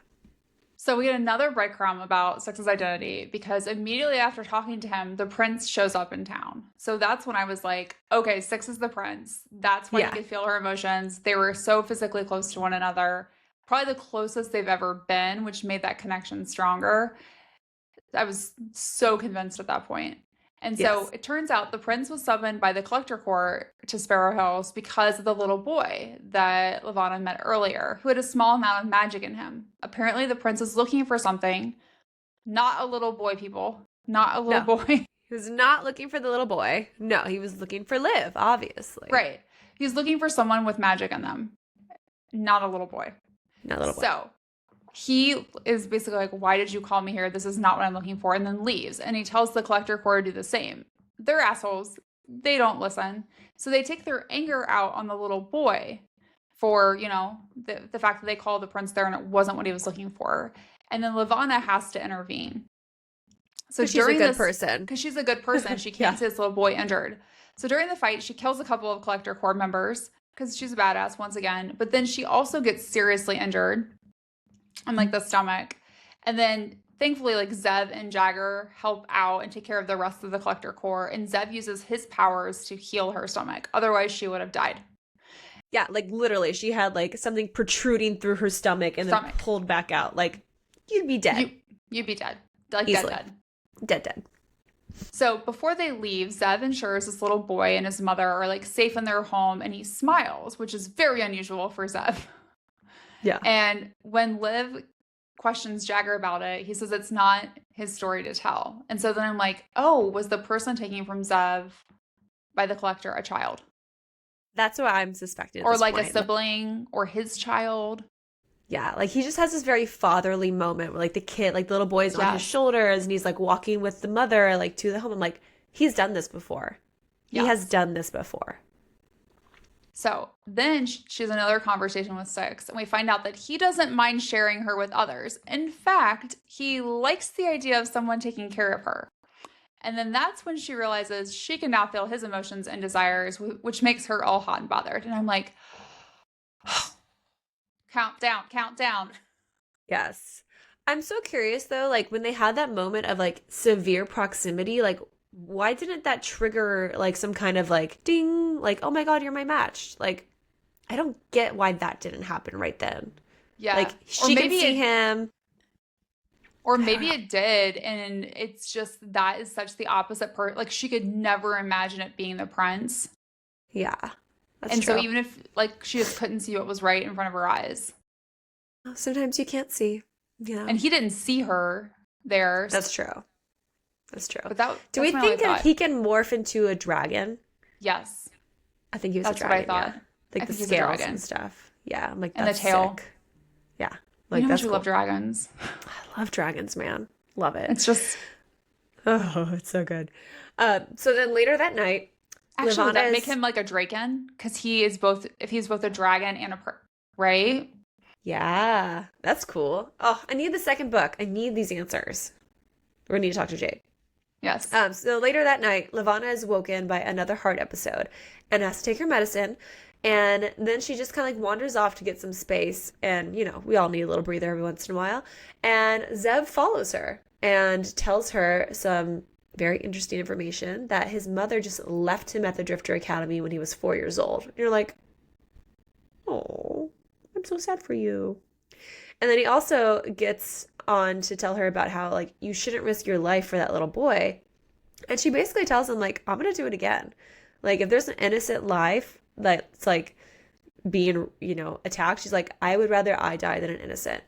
So we get another breadcrumb about Six's identity because immediately after talking to him, the prince shows up in town. So that's when I was like, okay, Six is the prince. That's why he Yeah. could feel her emotions. They were so physically close to one another, probably the closest they've ever been, which made that connection stronger. I was so convinced at that point. And so Yes. it turns out the prince was summoned by the collector court to Sparrow Hills because of the little boy that Livana met earlier, who had a small amount of magic in him. Apparently, the prince is looking for something, not a little boy, people, not a little No. boy. He was not looking for the little boy. No, he was looking for Liv, obviously. Right. He's looking for someone with magic in them, not a little boy. Not a little boy. So he is basically like, why did you call me here? This is not what I'm looking for. And then leaves. And he tells the collector corps to do the same. They're assholes. They don't listen. So they take their anger out on the little boy for, the fact that they called the prince there and it wasn't what he was looking for. And then Livana has to intervene. So She's a good person. Because she's a good person, she Yeah. can't see this little boy injured. So during the fight, she kills a couple of collector corps members because she's a badass once again. But then she also gets seriously injured on like the stomach. And then thankfully like Zev and Jagger help out and take care of the rest of the collector corps. And Zev uses his powers to heal her stomach. Otherwise she would have died. Yeah, like literally she had like something protruding through her stomach and then pulled back out. Like you'd be dead. You'd be dead. Like easily. Dead. So before they leave, Zev ensures this little boy and his mother are like safe in their home, and he smiles, which is very unusual for Zev. Yeah. And when Liv questions Jagger about it, he says it's not his story to tell. And so then I'm like, oh, was the person taken from Zev by the collector a child? That's what I'm suspecting. Or like a sibling or his child. Yeah, like he just has this very fatherly moment where like the kid, like the little boy's on his shoulders and he's like walking with the mother like to the home. I'm like, he's done this before. He has done this before. So then she has another conversation with Six, and we find out that he doesn't mind sharing her with others. In fact, he likes the idea of someone taking care of her. And then that's when she realizes she can now feel his emotions and desires, which makes her all hot and bothered. And I'm like, count down. Yes. I'm so curious though, like when they had that moment of like severe proximity, like why didn't that trigger like some kind of like ding, like, oh my God, you're my match. Like, I don't get why that didn't happen right then. Yeah. Like she could see him. Or maybe it did, and it's just that is such the opposite like she could never imagine it being the prince. Yeah. That's true. So even if like she just couldn't see what was right in front of her eyes. Sometimes you can't see. Yeah. And he didn't see her there. That's true. That's true. But do we think that he can morph into a dragon? Yes. I think he was a dragon. That's what I thought. Yeah. Like the scales and stuff. Yeah. I'm like, that's and the tail. Sick. Yeah. Like, that's cool. Love dragons. I love dragons, man. Love it. It's just, oh, it's so good. So then later that night, actually, would that make him like a draken? Because he is both. If he's both a dragon and right? Yeah, that's cool. Oh, I need the second book. I need these answers. We're gonna need to talk to Jade. Yes. So later that night, Livana is woken by another heart episode and has to take her medicine. And then she just kind of like wanders off to get some space. And, we all need a little breather every once in a while. And Zev follows her and tells her some very interesting information that his mother just left him at the Drifter Academy when he was 4 years old. And you're like, oh, I'm so sad for you. And then he also gets on to tell her about how, like, you shouldn't risk your life for that little boy. And she basically tells him, like, I'm going to do it again. Like, if there's an innocent life that's, like, being, attacked, she's like, I would rather I die than an innocent.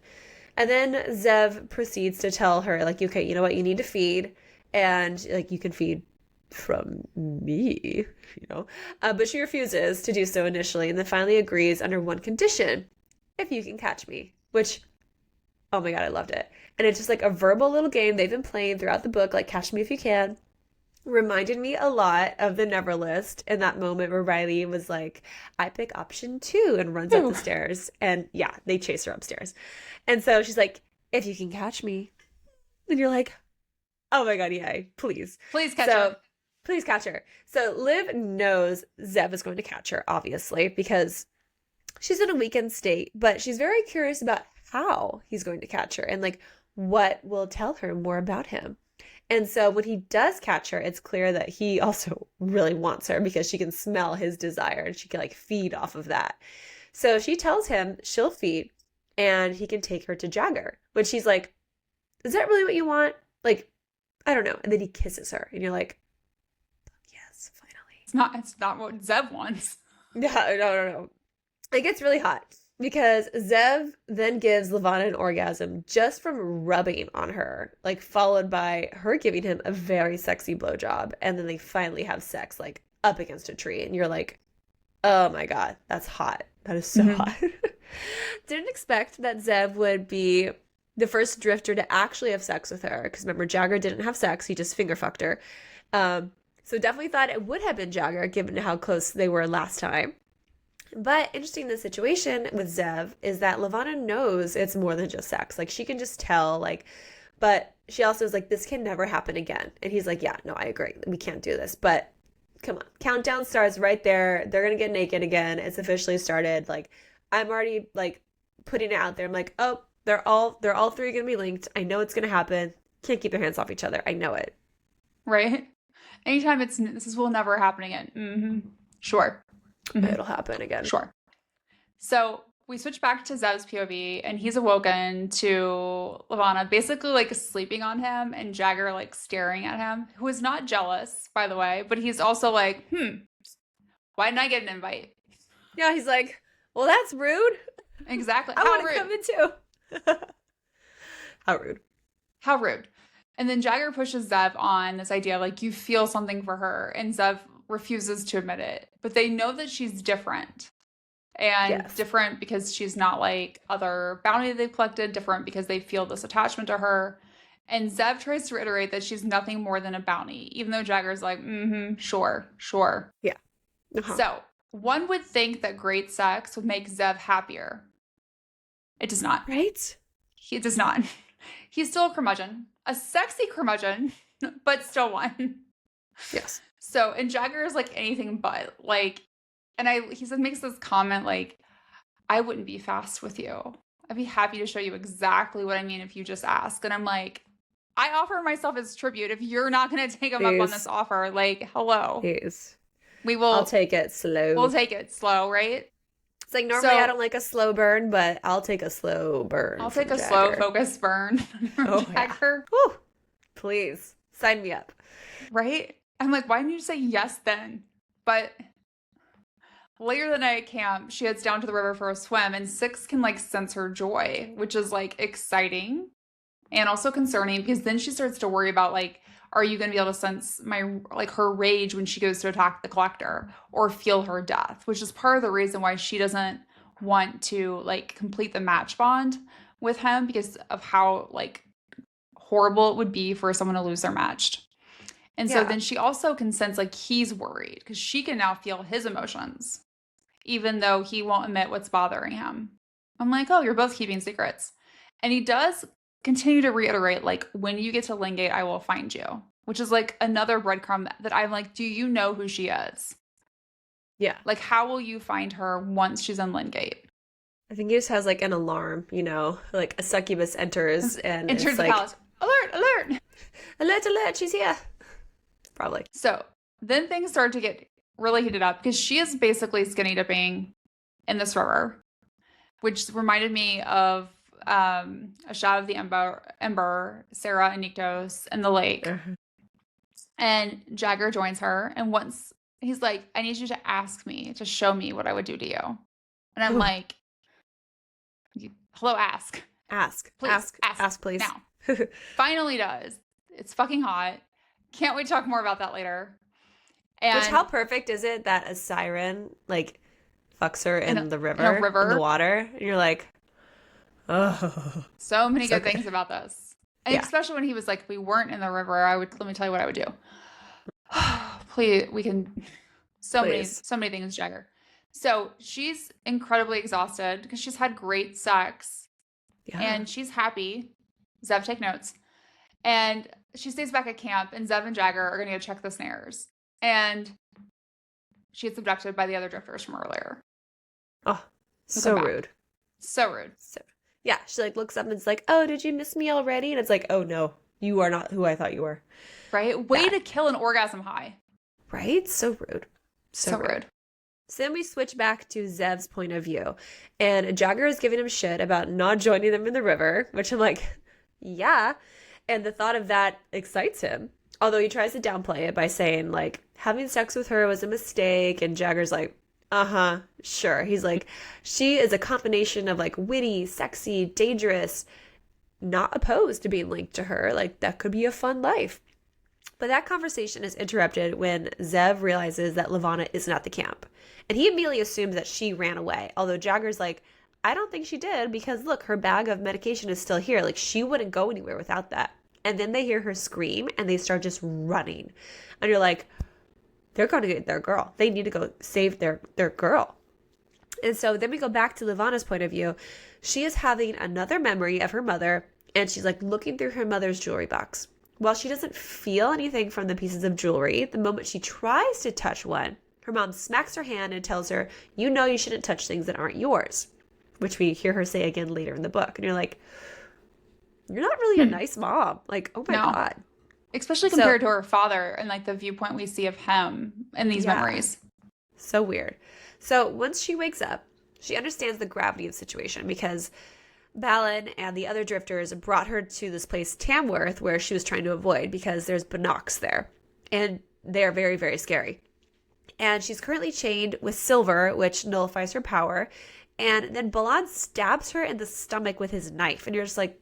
And then Zev proceeds to tell her, like, okay, you know what? You need to feed. And, like, you can feed from me, But she refuses to do so initially and then finally agrees under one condition. If you can catch me. Which, oh my God, I loved it. And it's just like a verbal little game they've been playing throughout the book, like Catch Me If You Can. Reminded me a lot of the Never List in that moment where Riley was like, I pick option 2 and runs up the stairs. And yeah, they chase her upstairs. And so she's like, if you can catch me. And you're like, oh my God, yay, please. Please catch her. Please catch her. So Liv knows Zev is going to catch her, obviously, because she's in a weakened state, but she's very curious about how he's going to catch her and like what will tell her more about him. And so when he does catch her, it's clear that he also really wants her because she can smell his desire and she can like feed off of that. So she tells him she'll feed and he can take her to Jagger, which she's like, is that really what you want? Like, I don't know. And then he kisses her and you're like, yes, finally. It's not what Zev wants. No, no, no, no. It gets really hot because Zev then gives Livana an orgasm just from rubbing on her, like followed by her giving him a very sexy blowjob. And then they finally have sex, like up against a tree. And you're like, oh my God, that's hot. That is so hot. Didn't expect that Zev would be the first drifter to actually have sex with her. Because remember, Jagger didn't have sex. He just finger fucked her. So definitely thought it would have been Jagger given how close they were last time. But interesting in the situation with Zev is that Livana knows it's more than just sex. Like she can just tell, like, but she also is like, this can never happen again. And he's like, yeah, no, I agree. We can't do this. But come on. Countdown starts right there. They're gonna get naked again. It's officially started. Like, I'm already like putting it out there. I'm like, oh, they're all three gonna be linked. I know it's gonna happen. Can't keep their hands off each other. I know it. Right? Anytime this will never happen again. Mm-hmm. Sure. Mm-hmm. It'll happen again. Sure. So we switch back to Zev's POV, and he's awoken to Livana basically like sleeping on him and Jagger like staring at him, who is not jealous, by the way, but he's also like, why didn't I get an invite? Yeah, he's like, well, that's rude. Exactly. I want to come in too. How rude. How rude. And then Jagger pushes Zev on this idea like you feel something for her, and Zev refuses to admit it. But they know that she's different. And different because she's not like other bounty they've collected, different because they feel this attachment to her. And Zev tries to reiterate that she's nothing more than a bounty, even though Jagger's like, sure. Yeah. So one would think that great sex would make Zev happier. It does not. Right? It does not. He's still a curmudgeon. A sexy curmudgeon, but still one. Yes. So, and Jagger is like anything but. Like, and he said, makes this comment like, I wouldn't be fast with you. I'd be happy to show you exactly what I mean if you just ask. And I'm like, I offer myself as tribute. If you're not going to take him up on this offer, like, hello. Please. We will. I'll take it slow. We'll take it slow, right? It's like normally I don't like a slow burn, but I'll take a slow burn. I'll take a slow focus burn from Jagger. Yeah. Whew. Please sign me up. Right? I'm like, why didn't you say yes then? But later that night at camp, she heads down to the river for a swim, and Six can like sense her joy, which is like exciting and also concerning because then she starts to worry about like, are you going to be able to sense her rage when she goes to attack the collector or feel her death, which is part of the reason why she doesn't want to like complete the match bond with him because of how like horrible it would be for someone to lose their match. And so then she also can sense like he's worried because she can now feel his emotions, even though he won't admit what's bothering him. I'm like, oh, you're both keeping secrets. And he does continue to reiterate, like, when you get to Lingate, I will find you, which is like another breadcrumb that I'm like, do you know who she is? Yeah. Like, how will you find her once she's in Lingate? I think he just has like an alarm, you know, like a succubus enters and enters the palace. Alert! Alert, she's here. Probably. So then things start to get really heated up because she is basically skinny dipping in this river, which reminded me of a shot of the Ember, Sarah and Nyktos in the lake. And Jagger joins her, and once he's like, I need you to ask me to show me what I would do to you. And I'm like, hello, ask. Please, ask, please. Now. Finally does. It's fucking hot. Can't we talk more about that later? And which, how perfect is it that a siren like fucks her in the river, in the water? And you're like, oh. So many good things about this. And especially when he was like, if we weren't in the river, let me tell you what I would do. Please, we can, so many things, Jagger. So she's incredibly exhausted because she's had great sex. Yeah. And she's happy. Zev, take notes. And she stays back at camp, and Zev and Jagger are going to go check the snares. And she gets abducted by the other drifters from earlier. Oh, He'll come So back. rude. So rude. So yeah, she like looks up and it's like, "Oh, did you miss me already?" And it's like, "Oh no, you are not who I thought you were." Right? Way Bad. to kill an orgasm high. Right? So rude. So So rude. rude. So then we switch back to Zev's point of view. And Jagger is giving him shit about not joining them in the river, which I'm like, yeah. And the thought of that excites him. Although he tries to downplay it by saying, like, having sex with her was a mistake. And Jagger's like, uh-huh, sure. He's like, she is a combination of like witty, sexy, dangerous, not opposed to being linked to her. Like, that could be a fun life. But that conversation is interrupted when Zev realizes that Livana isn't at the camp. And he immediately assumes that she ran away. Although Jagger's like, I don't think she did because look, her bag of medication is still here. Like, she wouldn't go anywhere without that. And then they hear her scream and they start just running. And you're like, they're going to get their girl. They need to go save their girl. And so then we go back to Livana's point of view. She is having another memory of her mother and she's like looking through her mother's jewelry box. While she doesn't feel anything from the pieces of jewelry, the moment she tries to touch one, her mom smacks her hand and tells her, you know you shouldn't touch things that aren't yours, which we hear her say again later in the book. And you're like, you're not really a nice mom. Like, oh my No. God. Especially So, compared to her father and like the viewpoint we see of him in these yeah, memories. so weird. So once she wakes up, she understands the gravity of the situation because Balin and the other drifters brought her to this place, Tamworth, where she was trying to avoid because there's Binocs there. And they're very, very scary. And she's currently chained with silver, which nullifies her power. And then Balan stabs her in the stomach with his knife. And you're just like,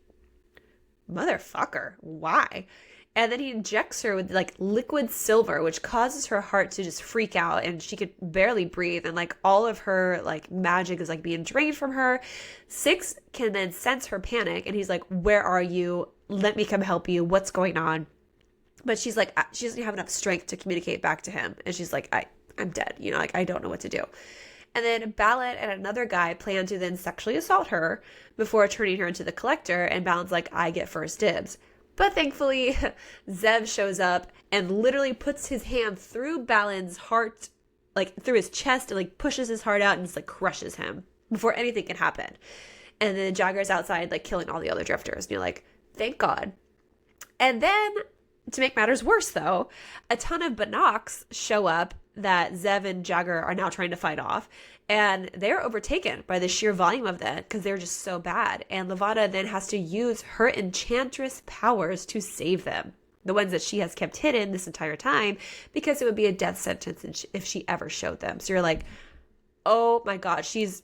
motherfucker, why? And then he injects her with like liquid silver, which causes her heart to just freak out and she could barely breathe. And like all of her like magic is like being drained from her. Six can then sense her panic and he's like, where are you? Let me come help you. What's going on? But she's like, she doesn't have enough strength to communicate back to him. And she's like, I'm dead. You know, like I don't know what to do. And then Balin and another guy plan to then sexually assault her before turning her into the collector. And Balin's like, I get first dibs. But thankfully, Zev shows up and literally puts his hand through Balin's heart, like through his chest and like pushes his heart out and just like crushes him before anything can happen. And then Jagger's outside like killing all the other drifters. And you're like, thank God. And then to make matters worse though, a ton of Binocs show up that Zev and Jagger are now trying to fight off. And they're overtaken by the sheer volume of that because they're just so bad. And Livana then has to use her enchantress powers to save them. The ones that she has kept hidden this entire time because it would be a death sentence if she ever showed them. So you're like, oh my God, she's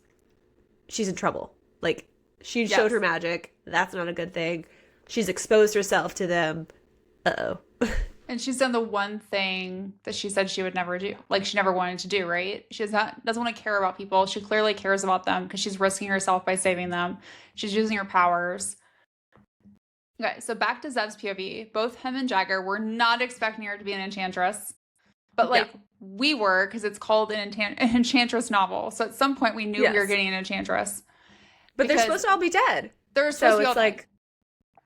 in trouble. Like she showed her magic. That's not a good thing. She's exposed herself to them. Uh-oh. And she's done the one thing that she said she would never do. Like she never wanted to do, right? She doesn't want to care about people. She clearly cares about them because she's risking herself by saving them. She's using her powers. Okay, so back to Zev's POV. Both him and Jagger were not expecting her to be an enchantress. But like we were, because it's called an enchantress novel. So at some point we knew we were getting an enchantress. But they're supposed to all be dead. They're supposed to be all like dead.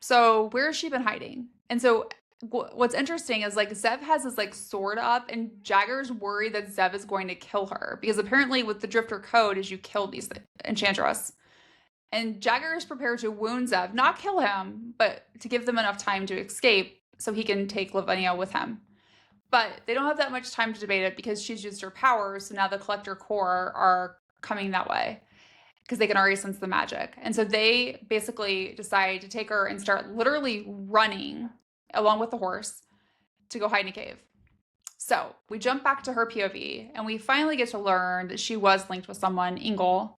So where has she been hiding? And so what's interesting is like Zev has his like sword up and Jagger's worried that Zev is going to kill her because apparently with the Drifter code is you kill these enchantress. And Jagger is prepared to wound Zev, not kill him, but to give them enough time to escape so he can take Livana with him. But they don't have that much time to debate it because she's used her powers, so now the Collector Corps are coming that way because they can already sense the magic. And so they basically decide to take her and start literally running along with the horse to go hide in a cave. So we jump back to her POV and we finally get to learn that she was linked with someone, Ingle,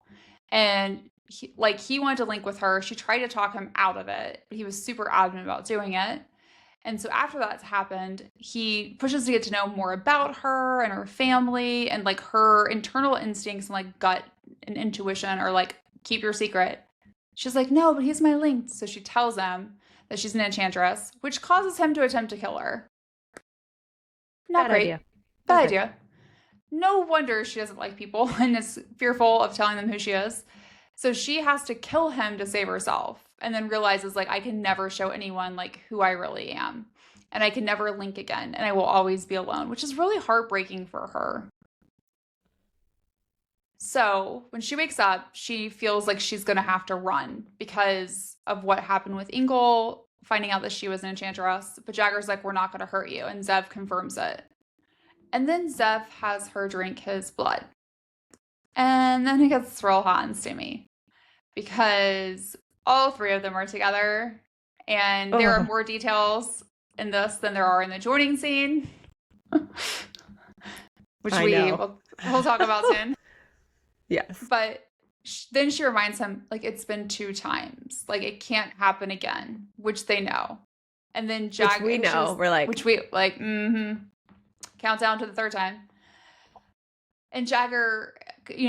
and he wanted to link with her. She tried to talk him out of it, but he was super adamant about doing it. And so after that's happened, he pushes to get to know more about her and her family and like her internal instincts and like gut and intuition are like, keep your secret. She's like, no, but he's my link. So she tells him that she's an enchantress, which causes him to attempt to kill her. Not great. Idea. Bad idea. No wonder she doesn't like people and is fearful of telling them who she is. So she has to kill him to save herself and then realizes like I can never show anyone like who I really am. And I can never link again and I will always be alone, which is really heartbreaking for her. So when she wakes up, she feels like she's going to have to run because of what happened with Ingle, finding out that she was an enchantress. But Jagger's like, we're not going to hurt you. And Zev confirms it. And then Zev has her drink his blood. And then it gets real hot and steamy because all three of them are together. And there are Oh, more details in this than there are in the joining scene, which I we know. will talk about soon. Yes. But then she reminds him, like, it's been 2 times. Like, it can't happen again, which they know. And then Which we And she know. was, We're like, which we, like, countdown to the 3rd time. And Jagger,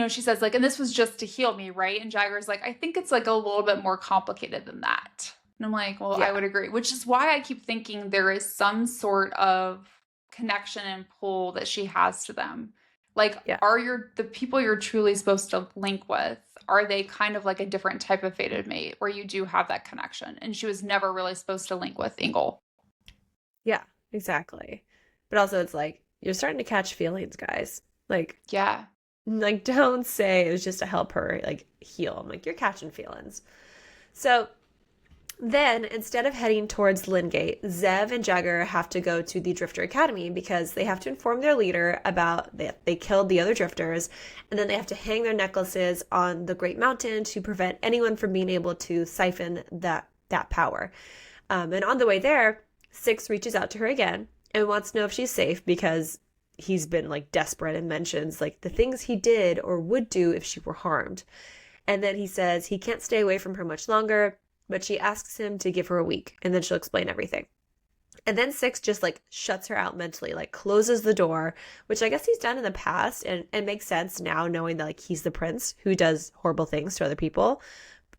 she says, like, and this was just to heal me, right? And Jagger's like, I think it's, like, a little bit more complicated than that. And I'm like, well, I yeah, would agree, which is why I keep thinking there is some sort of connection and pull that she has to them. Like, yeah. are the people you're truly supposed to link with, are they kind of like a different type of fated mate where you do have that connection? And she was never really supposed to link with Ingle. Yeah, exactly. But also it's like, you're starting to catch feelings, guys. Yeah. Like don't say it was just to help her like heal. I'm like, you're catching feelings. So then, instead of heading towards Lingate, Zev and Jagger have to go to the Drifter Academy because they have to inform their leader about that they killed the other drifters, and then they have to hang their necklaces on the Great Mountain to prevent anyone from being able to siphon that power. And on the way there, Six reaches out to her again and wants to know if she's safe because he's been like desperate and mentions like the things he did or would do if she were harmed. And then he says he can't stay away from her much longer, but she asks him to give her a week and then she'll explain everything. And then Six just like shuts her out mentally, like closes the door, which I guess he's done in the past and makes sense now knowing that like he's the prince who does horrible things to other people.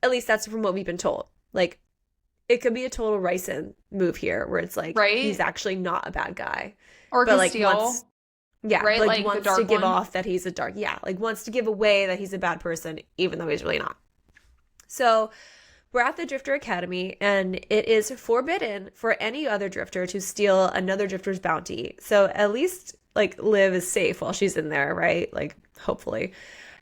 At least that's from what we've been told. Like it could be a total Ryson move here where it's like he's Right? actually not a bad guy. Or But like Castile, wants yeah, right? like Like the wants to dark give one. off that he's a dark yeah, like wants to give away that he's a bad person even though he's really not. So we're at the Drifter Academy, and it is forbidden for any other drifter to steal another drifter's bounty. So at least, like, Liv is safe while she's in there, right? Like, hopefully.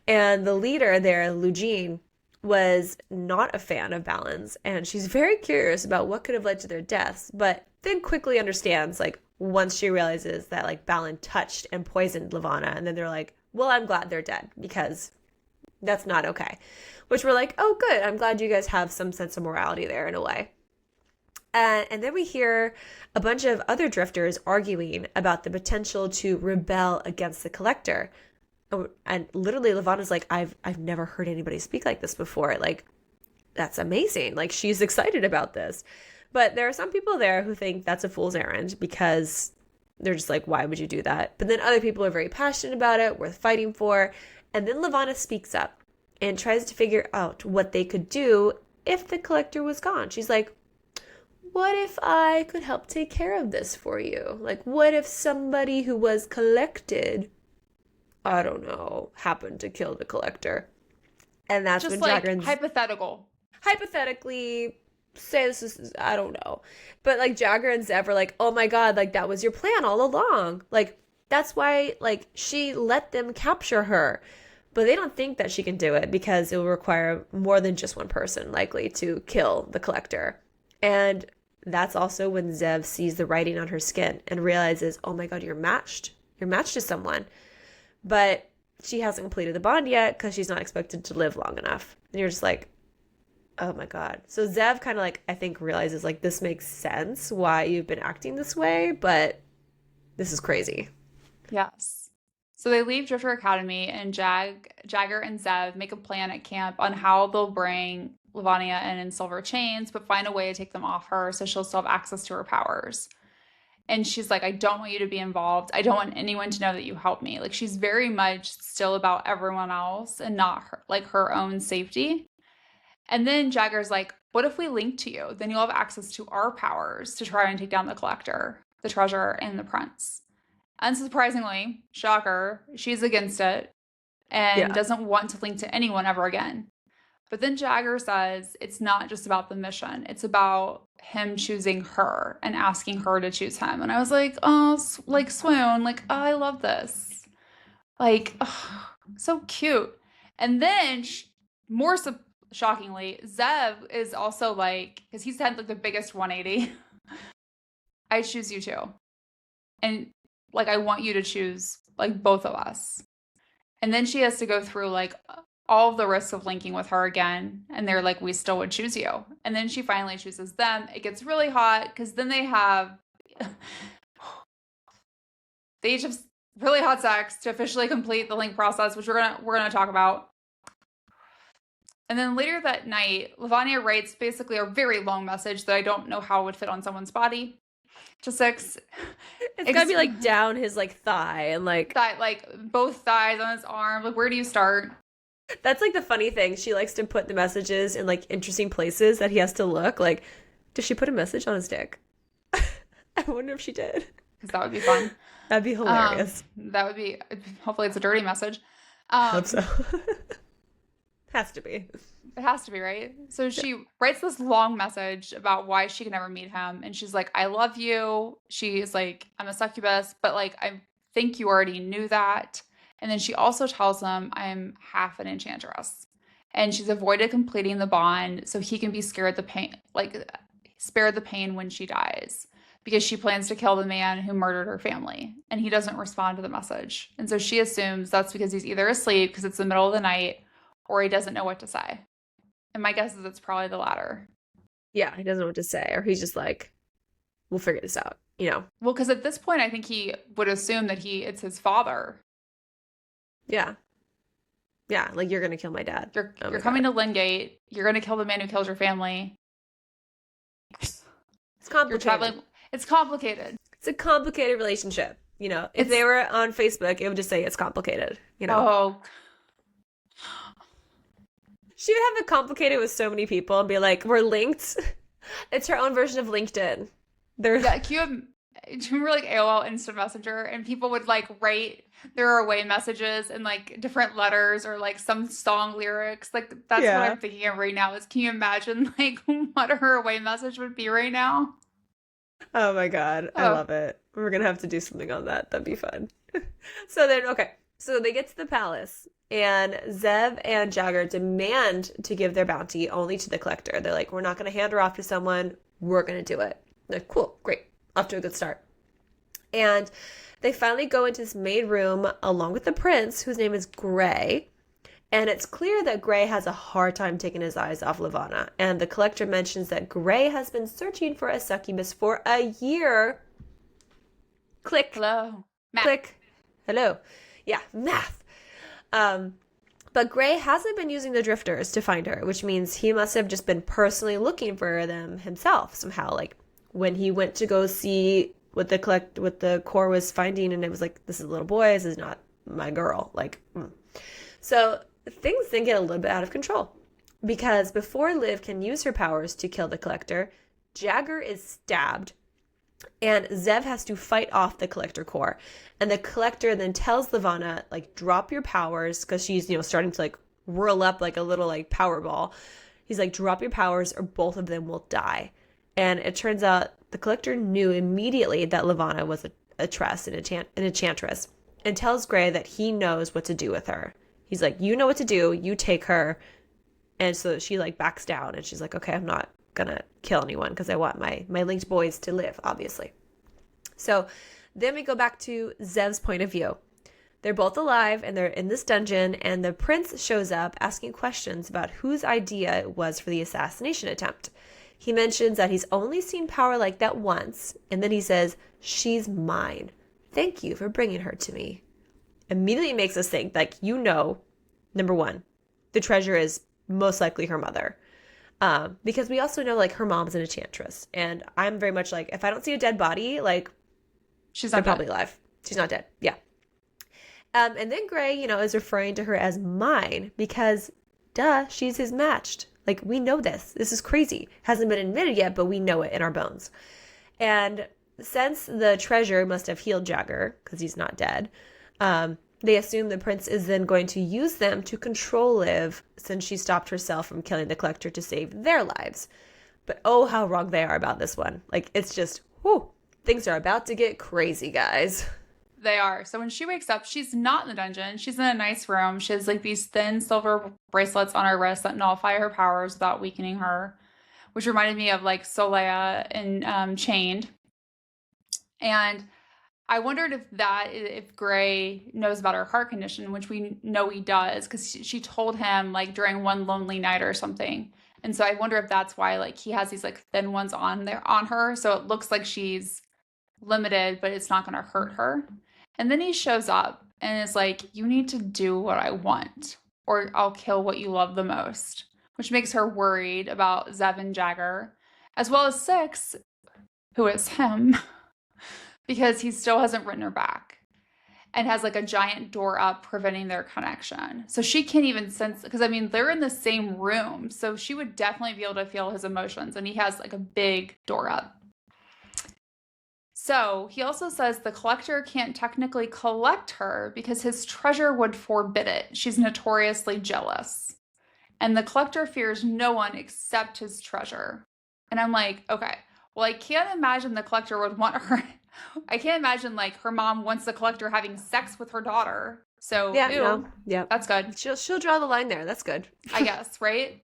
And the leader there, Lugene, was not a fan of Balance, and she's very curious about what could have led to their deaths, but then quickly understands, like, once she realizes that, like, Balin touched and poisoned Livana, and then they're like, well, I'm glad they're dead, because that's not okay. Which we're like, oh, good. I'm glad you guys have some sense of morality there in a way. And then we hear a bunch of other drifters arguing about the potential to rebel against the collector. And literally, Livana's like, I've never heard anybody speak like this before. Like, that's amazing. Like, she's excited about this. But there are some people there who think that's a fool's errand because they're just like, why would you do that? But then other people are very passionate about it, worth fighting for. And then Livana speaks up and tries to figure out what they could do if the collector was gone. She's like, what if I could help take care of this for you? Like, what if somebody who was collected, I don't know, happened to kill the collector? And that's Just when like Jagger hypothetical. hypothetically say this is, I don't know. But like Jagger and Zev are like, oh my God, like that was your plan all along. Like, that's why, like, she let them capture her. But they don't think that she can do it because it will require more than just one person likely to kill the collector. And that's also when Zev sees the writing on her skin and realizes, oh my God, you're matched. You're matched to someone. But she hasn't completed the bond yet because she's not expected to live long enough. And you're just like, oh my God. So Zev kind of like, I think realizes like this makes sense why you've been acting this way, but this is crazy. Yes. So they leave Drifter Academy, and Jagger and Zev make a plan at camp on how they'll bring Livania in silver chains, but find a way to take them off her so she'll still have access to her powers. And she's like, I don't want you to be involved. I don't want anyone to know that you helped me. Like, she's very much still about everyone else and not her, like her own safety. And then Jagger's like, what if we link to you? Then you'll have access to our powers to try and take down the collector, the treasure, and the prince. Unsurprisingly, shocker, she's against it and Yeah. doesn't want to link to anyone ever again. But then Jagger says it's not just about the mission, it's about him choosing her and asking her to choose him. And I was like, oh, like swoon, like, oh, I love this. Like, oh, so cute. And then, more shockingly, Zev is also like, because he's had like the biggest 180. I choose you too. And like, I want you to choose like both of us. And then she has to go through like all of the risks of linking with her again. And they're like, we still would choose you. And then she finally chooses them. It gets really hot because then they have they each have really hot sex to officially complete the link process, which we're gonna talk about. And then later that night, Livania writes basically a very long message that I don't know how it would fit on someone's body. To Six. It's gotta be like down his like thigh and like both thighs on his arm. Like, where do you start? That's like the funny thing. She likes to put the messages in like interesting places that he has to look. Like, does she put a message on his dick? I wonder if she did. Because that would be fun. That'd be hilarious. That would be, hopefully it's a dirty message. Hope so. Has to be. It has to be, right? So she writes this long message about why she can never meet him. And she's like, I love you. She's like, I'm a succubus, but like, I think you already knew that. And then she also tells him, I'm half an enchantress. And she's avoided completing the bond so he can be spared the pain when she dies. Because she plans to kill the man who murdered her family. And he doesn't respond to the message. And so she assumes that's because he's either asleep because it's the middle of the night or he doesn't know what to say. And my guess is it's probably the latter. Yeah, he doesn't know what to say. Or he's just like, we'll figure this out, you know? Well, because at this point, I think he would assume that it's his father. Yeah. Yeah, like, you're going to kill my dad. You're coming to Lingate. You're going to kill the man who killed your family. It's complicated. You're traveling. It's complicated. It's a complicated relationship. You know, if they were on Facebook, it would just say it's complicated, you know? Oh. She would have it complicated with so many people and be like, we're linked. It's her own version of LinkedIn. Yeah, do you remember like AOL Instant Messenger and people would like write their away messages in like different letters or like some song lyrics? Like that's what I'm thinking of right now is can you imagine like what her away message would be right now? Oh my God. I love it. We're going to have to do something on that. That'd be fun. So they get to the palace. And Zev and Jagger demand to give their bounty only to the collector. They're like, we're not going to hand her off to someone. We're going to do it. They're like, cool, great. Off to a good start. And they finally go into this main room along with the prince, whose name is Gray. And it's clear that Gray has a hard time taking his eyes off Livana. And the collector mentions that Gray has been searching for a succubus for a year. Click. Hello. Math. Click. Hello. Yeah, math. But Gray hasn't been using the drifters to find her, which means he must have just been personally looking for them himself somehow. Like when he went to go see what the Corps was finding, and it was like, this is a little boy, this is not my girl. So things then get a little bit out of control because before Liv can use her powers to kill the collector, Jagger is stabbed. And Zev has to fight off the collector core. And the collector then tells Livana, like, drop your powers, because she's, starting to, like, whirl up like a little, like, power ball. He's like, drop your powers or both of them will die. And it turns out the collector knew immediately that Livana was a tress, an enchantress, and tells Gray that he knows what to do with her. He's like, you know what to do, you take her. And so she, like, backs down, and she's like, okay, I'm not gonna kill anyone because I want my linked boys to live, obviously. So then we go back to Zev's point of view. They're both alive and they're in this dungeon, and the prince shows up asking questions about whose idea it was for the assassination attempt. He mentions that he's only seen power like that once, and then he says, she's mine. Thank you for bringing her to me. Immediately makes us think, like, number one, the treasure is most likely her mother. Because we also know, like, her mom's an enchantress. And I'm very much like, if I don't see a dead body, like, they're probably alive. She's not dead. Yeah. And then Gray, is referring to her as mine because, duh, she's his matched. Like, we know this. This is crazy. Hasn't been admitted yet, but we know it in our bones. And since the treasure must have healed Jagger, because he's not dead, they assume the prince is then going to use them to control Liv since she stopped herself from killing the collector to save their lives. But oh, how wrong they are about this one. Like, it's just, whew, things are about to get crazy, guys. They are. So when she wakes up, she's not in the dungeon. She's in a nice room. She has like these thin silver bracelets on her wrist that nullify her powers without weakening her, which reminded me of like Solea in Chained. And I wondered if Gray knows about her heart condition, which we know he does, because she told him like during one lonely night or something. And so I wonder if that's why like he has these like thin ones on there on her, so it looks like she's limited, but it's not going to hurt her. And then he shows up and is like, "You need to do what I want, or I'll kill what you love the most," which makes her worried about Zev and Jagger, as well as Six, who is him, because he still hasn't written her back and has like a giant door up preventing their connection. So she can't even sense, because I mean, they're in the same room. So she would definitely be able to feel his emotions. And he has like a big door up. So he also says the collector can't technically collect her because his treasure would forbid it. She's notoriously jealous. And the collector fears no one except his treasure. And I'm like, okay, well, I can't imagine the collector would want her. I can't imagine like her mom wants the collector having sex with her daughter. So Yeah, ew, no, yeah, that's good. She'll draw the line there. That's good. I guess, right?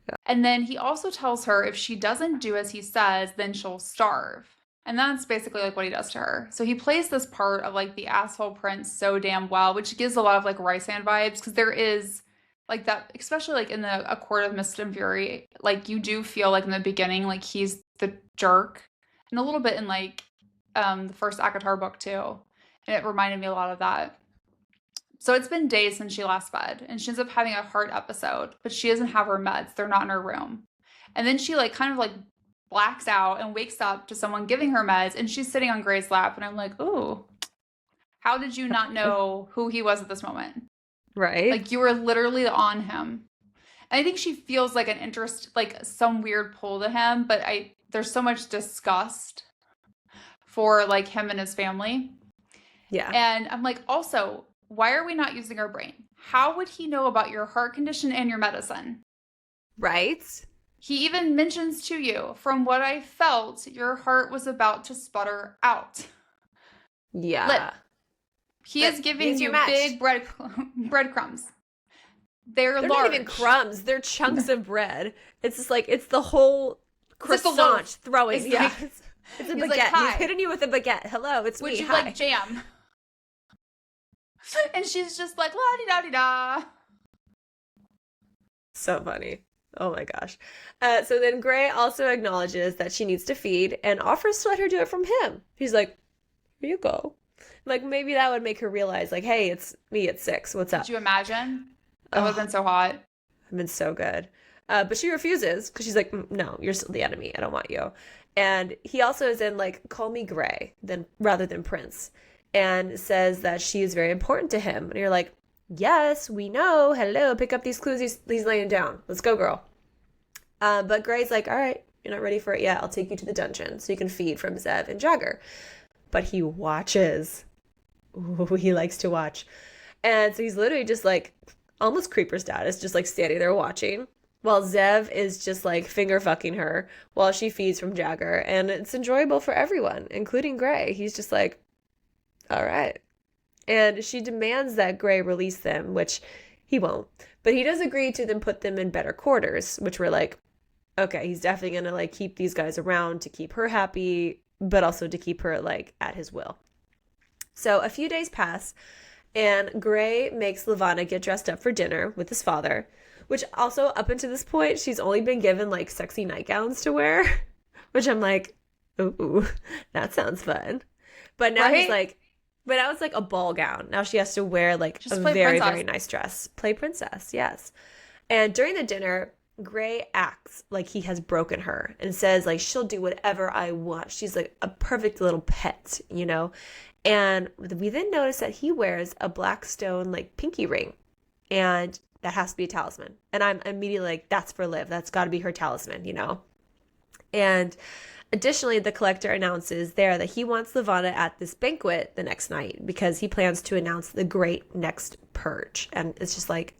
Yeah. And then he also tells her if she doesn't do as he says, then she'll starve. And that's basically like what he does to her. So he plays this part of like the asshole prince so damn well, which gives a lot of like Rysand vibes, because there is like that, especially like in A Court of Mist and Fury, like you do feel like in the beginning like he's the jerk, and a little bit in like the first ACOTAR book too. And it reminded me a lot of that. So it's been days since she last fed, and she ends up having a heart episode, but she doesn't have her meds. They're not in her room. And then she like kind of like blacks out and wakes up to someone giving her meds, and she's sitting on Gray's lap. And I'm like, ooh, how did you not know who he was at this moment? Right. Like you were literally on him. And I think she feels like an interest, like some weird pull to him, but there's so much disgust for like him and his family. Yeah. And I'm like, also, why are we not using our brain? How would he know about your heart condition and your medicine? Right. He even mentions to you, from what I felt, your heart was about to sputter out. Yeah. He is giving you big breadcrumbs. They're large. Not even crumbs. They're chunks of bread. It's just like, it's the whole croissant throwing. It's yeah. like, it's a he's baguette. like, hi. He's hitting you with a baguette. Hello, it's Would me. you Hi. like jam? And she's just like, la-di-da-di-da. So funny. Oh my gosh. So then Gray also acknowledges that she needs to feed and offers to let her do it from him. He's like, here you go. Like, maybe that would make her realize, like, hey, it's me at 6. What's up? Could you imagine? That would have been so hot. I've been so good. But she refuses because she's like, no, you're still the enemy. I don't want you. And he also is in, like, call me Gray rather than Prince, and says that she is very important to him. And you're like, yes, we know. Hello, pick up these clues he's laying down. Let's go, girl. But Gray's like, all right, you're not ready for it yet. I'll take you to the dungeon so you can feed from Zev and Jagger. But he watches. Ooh, he likes to watch. And so he's literally just like almost creeper status, just like standing there watching, while Zev is just like finger fucking her while she feeds from Jagger. And it's enjoyable for everyone, including Gray. He's just like, all right. And she demands that Gray release them, which he won't. But he does agree to them put them in better quarters, which we're like, okay, he's definitely going to like keep these guys around to keep her happy, but also to keep her like at his will. So a few days pass, and Gray makes Livana get dressed up for dinner with his father, which also up until this point, she's only been given like sexy nightgowns to wear, which I'm like, ooh, that sounds fun. But now he's like, but now it's like a ball gown. Now she has to wear like a very, very nice dress. Play princess, yes. And during the dinner, Gray acts like he has broken her and says like, she'll do whatever I want. She's like a perfect little pet, you know? And we then notice that he wears a black stone like pinky ring, and that has to be a talisman. And I'm immediately like, that's for Liv. That's got to be her talisman, you know? And additionally, the collector announces there that he wants Livana at this banquet the next night because he plans to announce the great next purge. And it's just like,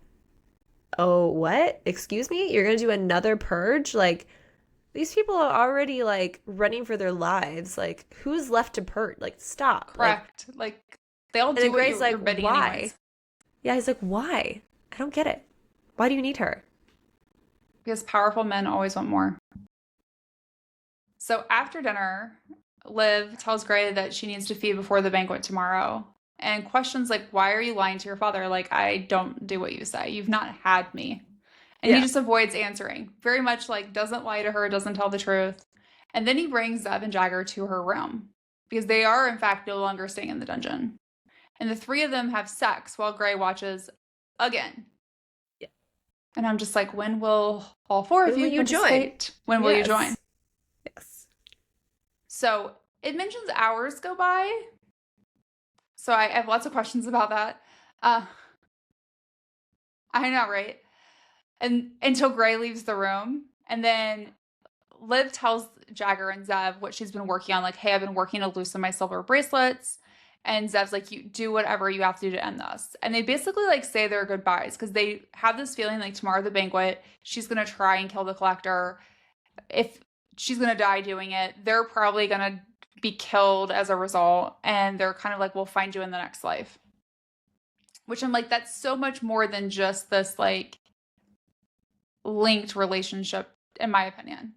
oh, what? Excuse me? You're going to do another purge? Like, these people are already, like, running for their lives. Like, who's left to purge? Like, stop. Correct. Like They all And do then what Gray's like, you're bidding why? anyways. Yeah, he's like, why? I don't get it. Why do you need her? Because powerful men always want more. So after dinner, Liv tells Gray that she needs to feed before the banquet tomorrow and questions like, why are you lying to your father? Like, I don't do what you say. You've not had me. And he Yeah. just avoids answering. Very much like doesn't lie to her, doesn't tell the truth. And then he brings Zev and Jagger to her room because they are, in fact, no longer staying in the dungeon. And the three of them have sex while Gray watches again. Yeah. And I'm just like, when will all four of When will you you join? participate? When will you join? Yes. Yes. So it mentions hours go by. So I have lots of questions about that. I know, right? And until Gray leaves the room. And then Liv tells Jagger and Zev what she's been working on. Like, hey, I've been working to loosen my silver bracelets. And Zev's like, you do whatever you have to do to end this. And they basically like say their goodbyes because they have this feeling like tomorrow at the banquet, she's going to try and kill the collector. If she's going to die doing it, they're probably going to be killed as a result. And they're kind of like, we'll find you in the next life. Which I'm like, that's so much more than just this like linked relationship, in my opinion.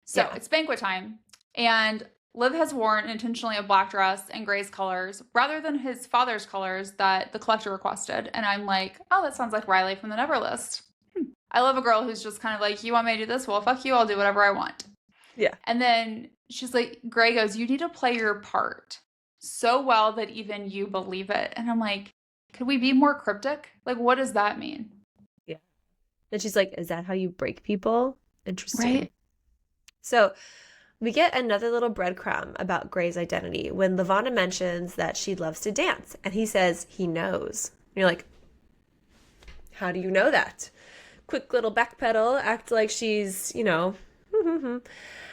So Yeah. it's banquet time. And Liv has worn intentionally a black dress in Gray's colors rather than his father's colors that the collector requested. And I'm like, oh, that sounds like Riley from the Neverlist. I love a girl who's just kind of like, you want me to do this? Well, fuck you. I'll do whatever I want. Yeah. And then she's like, Gray goes, you need to play your part so well that even you believe it. And I'm like, could we be more cryptic? Like, what does that mean? Yeah. And she's like, is that how you break people? Interesting. Right? So we get another little breadcrumb about Gray's identity when Livana mentions that she loves to dance. And he says he knows. And you're like, how do you know that? Quick little backpedal, act like she's,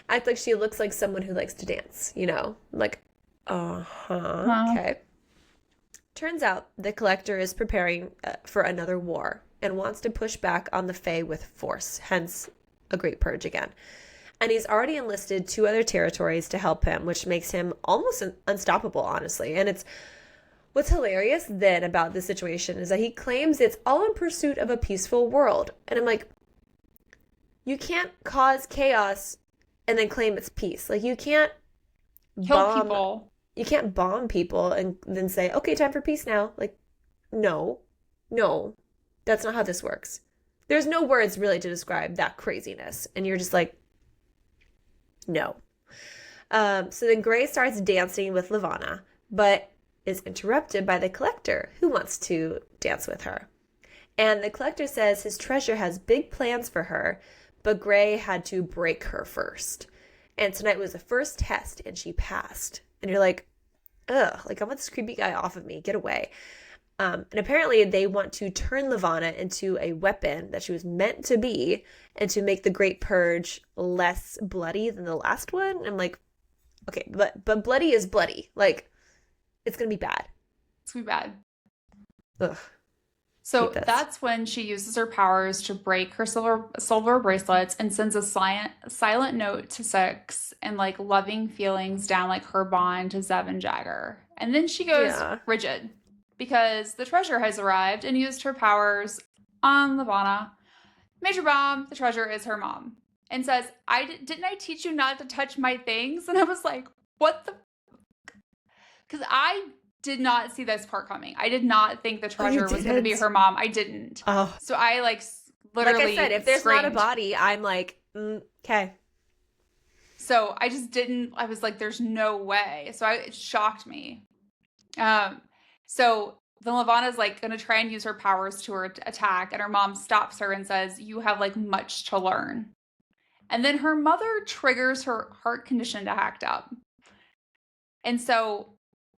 act like she looks like someone who likes to dance, Like, okay. Turns out the collector is preparing for another war and wants to push back on the Fae with force, hence a great purge again. And he's already enlisted 2 other territories to help him, which makes him almost unstoppable, honestly. And what's hilarious then about this situation is that he claims it's all in pursuit of a peaceful world. And I'm like, you can't cause chaos and then claim it's peace. Like, you can't Kill people. You can't bomb people and then say, okay, time for peace now. Like, no, that's not how this works. There's no words really to describe that craziness. And you're just like, no. So then Gray starts dancing with Livana, but is interrupted by the collector who wants to dance with her. And the collector says his treasure has big plans for her, but Gray had to break her first. And tonight was the first test, and she passed. And you're like, ugh, like, I want this creepy guy off of me. Get away. And apparently they want to turn Livana into a weapon that she was meant to be and to make the Great Purge less bloody than the last one. And I'm like, okay, but bloody is bloody. Like, it's going to be bad. It's going to be bad. Ugh. So that's when she uses her powers to break her silver bracelets and sends a silent note to Six and like loving feelings down like her bond to Zev and Jagger. And then she goes rigid because the treasure has arrived and used her powers on Livana. Major Bomb, the treasure is her mom, and says, didn't I teach you not to touch my things? And I was like, what the? Because I did not see this part coming. I did not think the treasure was going to be her mom. I didn't. Oh. So I like literally like I said, if there's screamed. not a body, I'm like, okay. So I just didn't. I was like, there's no way. So it shocked me. So then Livana's like going to try and use her powers to her attack, and her mom stops her and says, you have like much to learn. And then her mother triggers her heart condition to act up. And so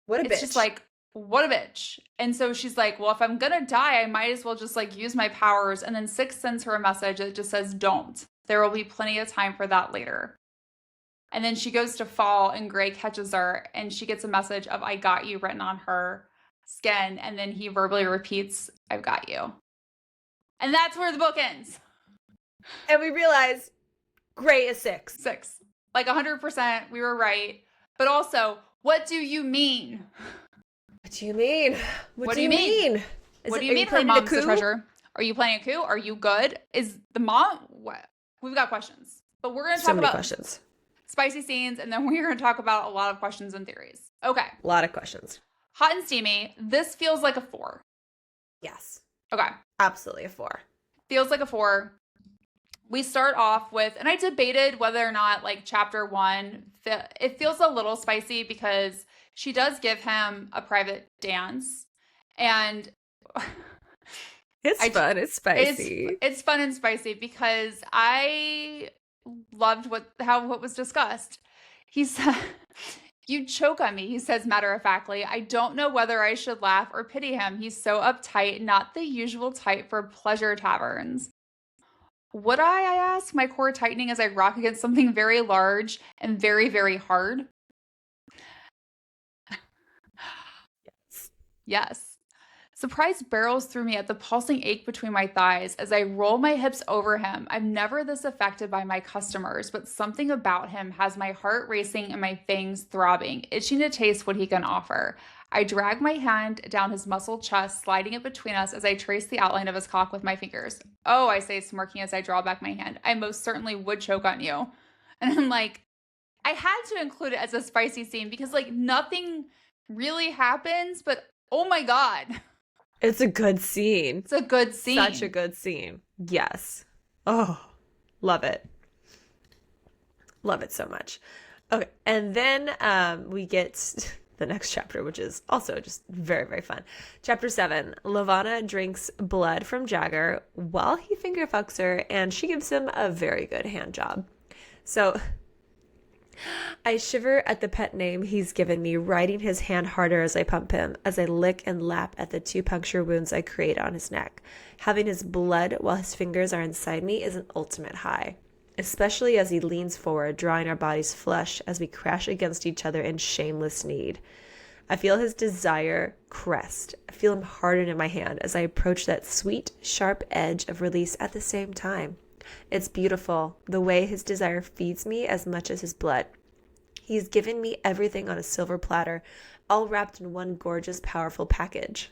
it's just like, what a bitch. And so she's like, well, if I'm going to die, I might as well just like use my powers. And then Six sends her a message that just says, don't. There will be plenty of time for that later. And then she goes to fall and Gray catches her and she gets a message of I got you written on her skin. And then he verbally repeats, I've got you. And that's where the book ends. And we realize Gray is 6. 6. Like 100%, we were right. But also, what do you mean? What do you mean? What What do do you you mean? mean? What do Are you you mean her planning a mom's the coup? treasure? Are you planning a coup? Are you good? Is the mom what? We've got questions. But we're going to So talk many about questions. spicy scenes and then we're going to talk about a lot of questions and theories. Okay. A lot of questions. Hot and steamy. This feels like a 4. Yes. Okay. Absolutely a 4. Feels like a 4. We start off with, and I debated whether or not like chapter 1, it feels a little spicy because she does give him a private dance and It's I fun. It's spicy. it's fun and spicy because I loved what was discussed. He said, "You choke on me," he says matter of factly. "I don't know whether I should laugh or pity him. He's so uptight, not the usual type for pleasure taverns." Would I ask, my core tightening as I rock against something very large and very, very hard? Yes. Surprise barrels through me at the pulsing ache between my thighs as I roll my hips over him. I'm never this affected by my customers, but something about him has my heart racing and my fangs throbbing, itching to taste what he can offer. I drag my hand down his muscled chest, sliding it between us as I trace the outline of his cock with my fingers. "Oh," I say, smirking as I draw back my hand, "I most certainly would choke on you." And I'm like, I had to include it as a spicy scene because, like, nothing really happens, but oh my God. It's a good scene. It's a good scene. Such a good scene. Yes. Oh, love it. Love it so much. Okay. And then we get the next chapter, which is also just very, very fun. Chapter 7, Livana drinks blood from Jagger while he finger fucks her, and she gives him a very good hand job. So I shiver at the pet name he's given me, riding his hand harder as I pump him, as I lick and lap at the 2 puncture wounds I create on his neck. Having his blood while his fingers are inside me is an ultimate high, especially as he leans forward, drawing our bodies flush as we crash against each other in shameless need. I feel his desire crest. I feel him harden in my hand as I approach that sweet, sharp edge of release at the same time. It's beautiful, the way his desire feeds me as much as his blood. He's given me everything on a silver platter, all wrapped in one gorgeous, powerful package.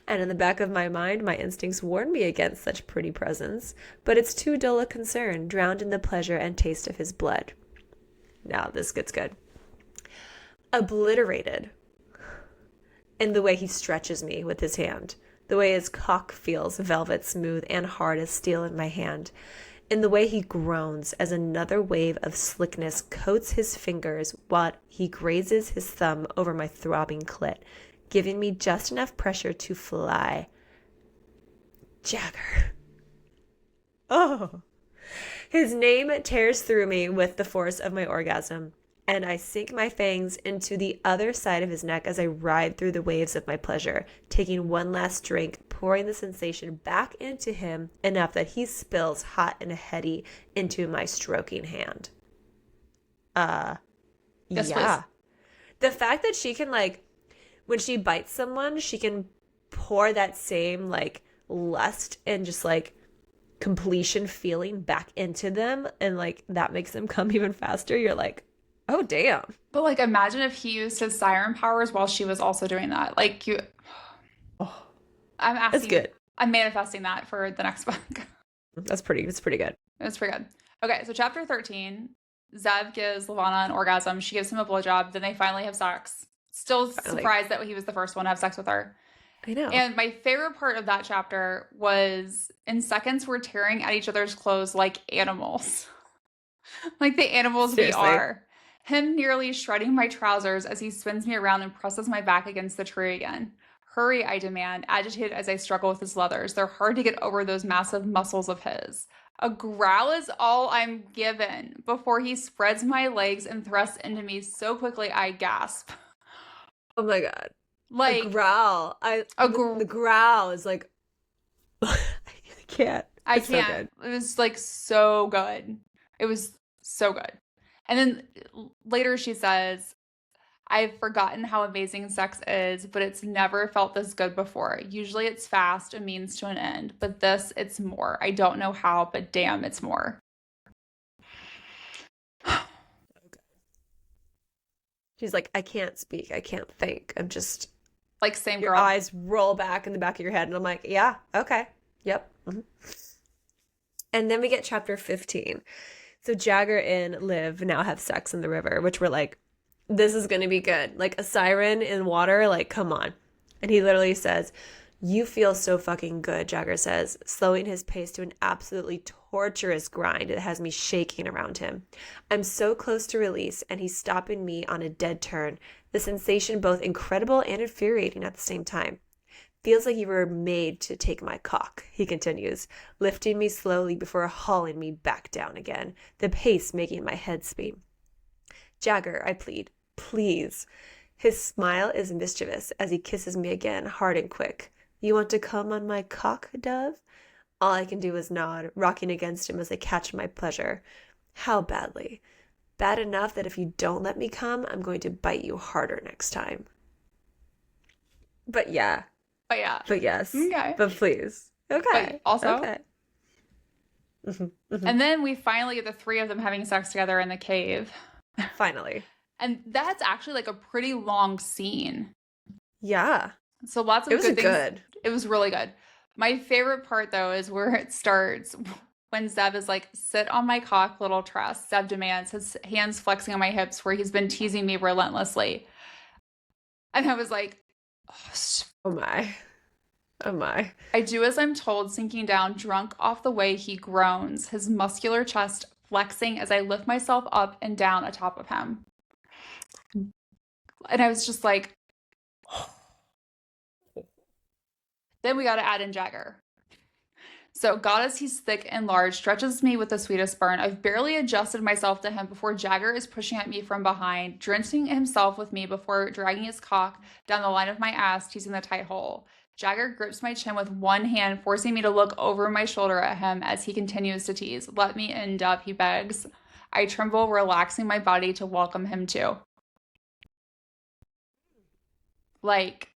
And in the back of my mind, my instincts warn me against such pretty presents, but it's too dull a concern, drowned in the pleasure and taste of his blood. Now this gets good. Obliterated in the way he stretches me with his hand, the way his cock feels velvet smooth and hard as steel in my hand, in the way he groans as another wave of slickness coats his fingers while he grazes his thumb over my throbbing clit, giving me just enough pressure to fly. Jagger. Oh. His name tears through me with the force of my orgasm, and I sink my fangs into the other side of his neck as I ride through the waves of my pleasure, taking one last drink, pouring the sensation back into him enough that he spills hot and heady into my stroking hand. Yes, Yeah. please. The fact that she can, like, when she bites someone, she can pour that same, like, lust and just, like, completion feeling back into them, and, like, that makes them come even faster. You're like, oh, damn. But like, imagine if he used his siren powers while she was also doing that. Like, you, Oh, I'm that's asking, good. I'm manifesting that for the next book. It's pretty good. It's pretty good. Okay, so chapter 13, Zev gives Livana an orgasm. She gives him a blowjob. Then they finally have sex. Still surprised that he was the first one to have sex with her. I know. And my favorite part of that chapter was in seconds we're tearing at each other's clothes like animals. Like the animals Seriously. we are. Him nearly shredding my trousers as he spins me around and presses my back against the tree again. "Hurry," I demand, agitated as I struggle with his leathers. They're hard to get over those massive muscles of his. A growl is all I'm given before he spreads my legs and thrusts into me so quickly I gasp. Oh my God. Like, A growl. The growl is like, I can't. I It's so can't. It was like so good. It was so good. And then later she says, "I've forgotten how amazing sex is, but it's never felt this good before. Usually it's fast, a means to an end, but this, it's more. I don't know how, but damn, it's more." She's like, I can't speak. I can't think. I'm just Like, same Your girl. eyes roll back in the back of your head, and I'm like, yeah, okay, yep. And then we get chapter 15. So Jagger and Liv now have sex in the river, which we're like, this is going to be good. Like a siren in water, like, come on. And he literally says, you feel so fucking good, Jagger says, slowing his pace to an absolutely torturous grind that has me shaking around him. I'm so close to release, and he's stopping me on a dead turn. The sensation both incredible and infuriating at the same time. Feels like you were made to take my cock, he continues, lifting me slowly before hauling me back down again, the pace making my head spin. Jagger, I plead, please. His smile is mischievous as he kisses me again, hard and quick. You want to come on my cock, dove? All I can do is nod, rocking against him as I catch my pleasure. How badly? Bad enough that if you don't let me come, I'm going to bite you harder next time. But yeah. But yeah. But yes. Okay. But please. Okay. But also. Okay. And then we finally get the three of them having sex together in the cave. Finally. And that's actually like a pretty long scene. Yeah. So lots of It was good things. good. It was really good. My favorite part though is where it starts when Zev is like, sit on my cock, little trust. Zev demands, his hands flexing on my hips where he's been teasing me relentlessly. And I was like, oh my. Oh my. I do as I'm told, sinking down, drunk off the way he groans, his muscular chest flexing as I lift myself up and down atop of him. And I was just like, then we got to add in Jagger. So God, as he's thick and large, stretches me with the sweetest burn. I've barely adjusted myself to him before Jagger is pushing at me from behind, drenching himself with me before dragging his cock down the line of my ass, teasing the tight hole. Jagger grips my chin with one hand, forcing me to look over my shoulder at him as he continues to tease. Let me in, Dove, he begs. I tremble, relaxing my body to welcome him too. Like,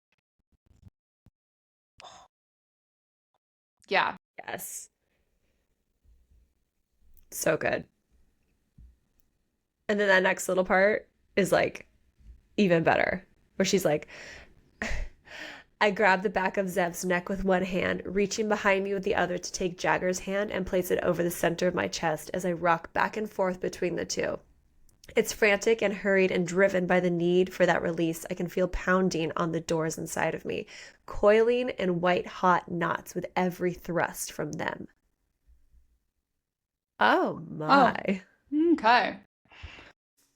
yeah. Yes. So good. And then that next little part is like even better, where she's like, I grab the back of Zev's neck with one hand, reaching behind me with the other to take Jagger's hand and place it over the center of my chest as I rock back and forth between the two. It's frantic and hurried and driven by the need for that release. I can feel pounding on the doors inside of me, coiling in white-hot knots with every thrust from them. Oh my. Oh, okay.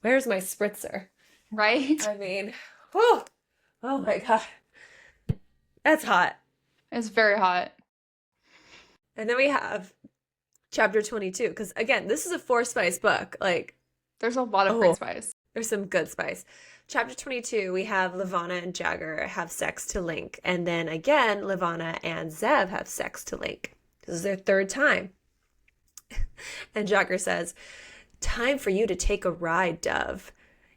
Where's my spritzer? Right? I mean, whew. Oh my God. That's hot. It's very hot. And then we have chapter 22, because again, this is a 4-spice book. Like, there's a lot of great spice. There's some good spice. Chapter 22, we have Livana and Jagger have sex to Link. And then again, Livana and Zev have sex to Link. This is their third time. And Jagger says, time for you to take a ride, Dove.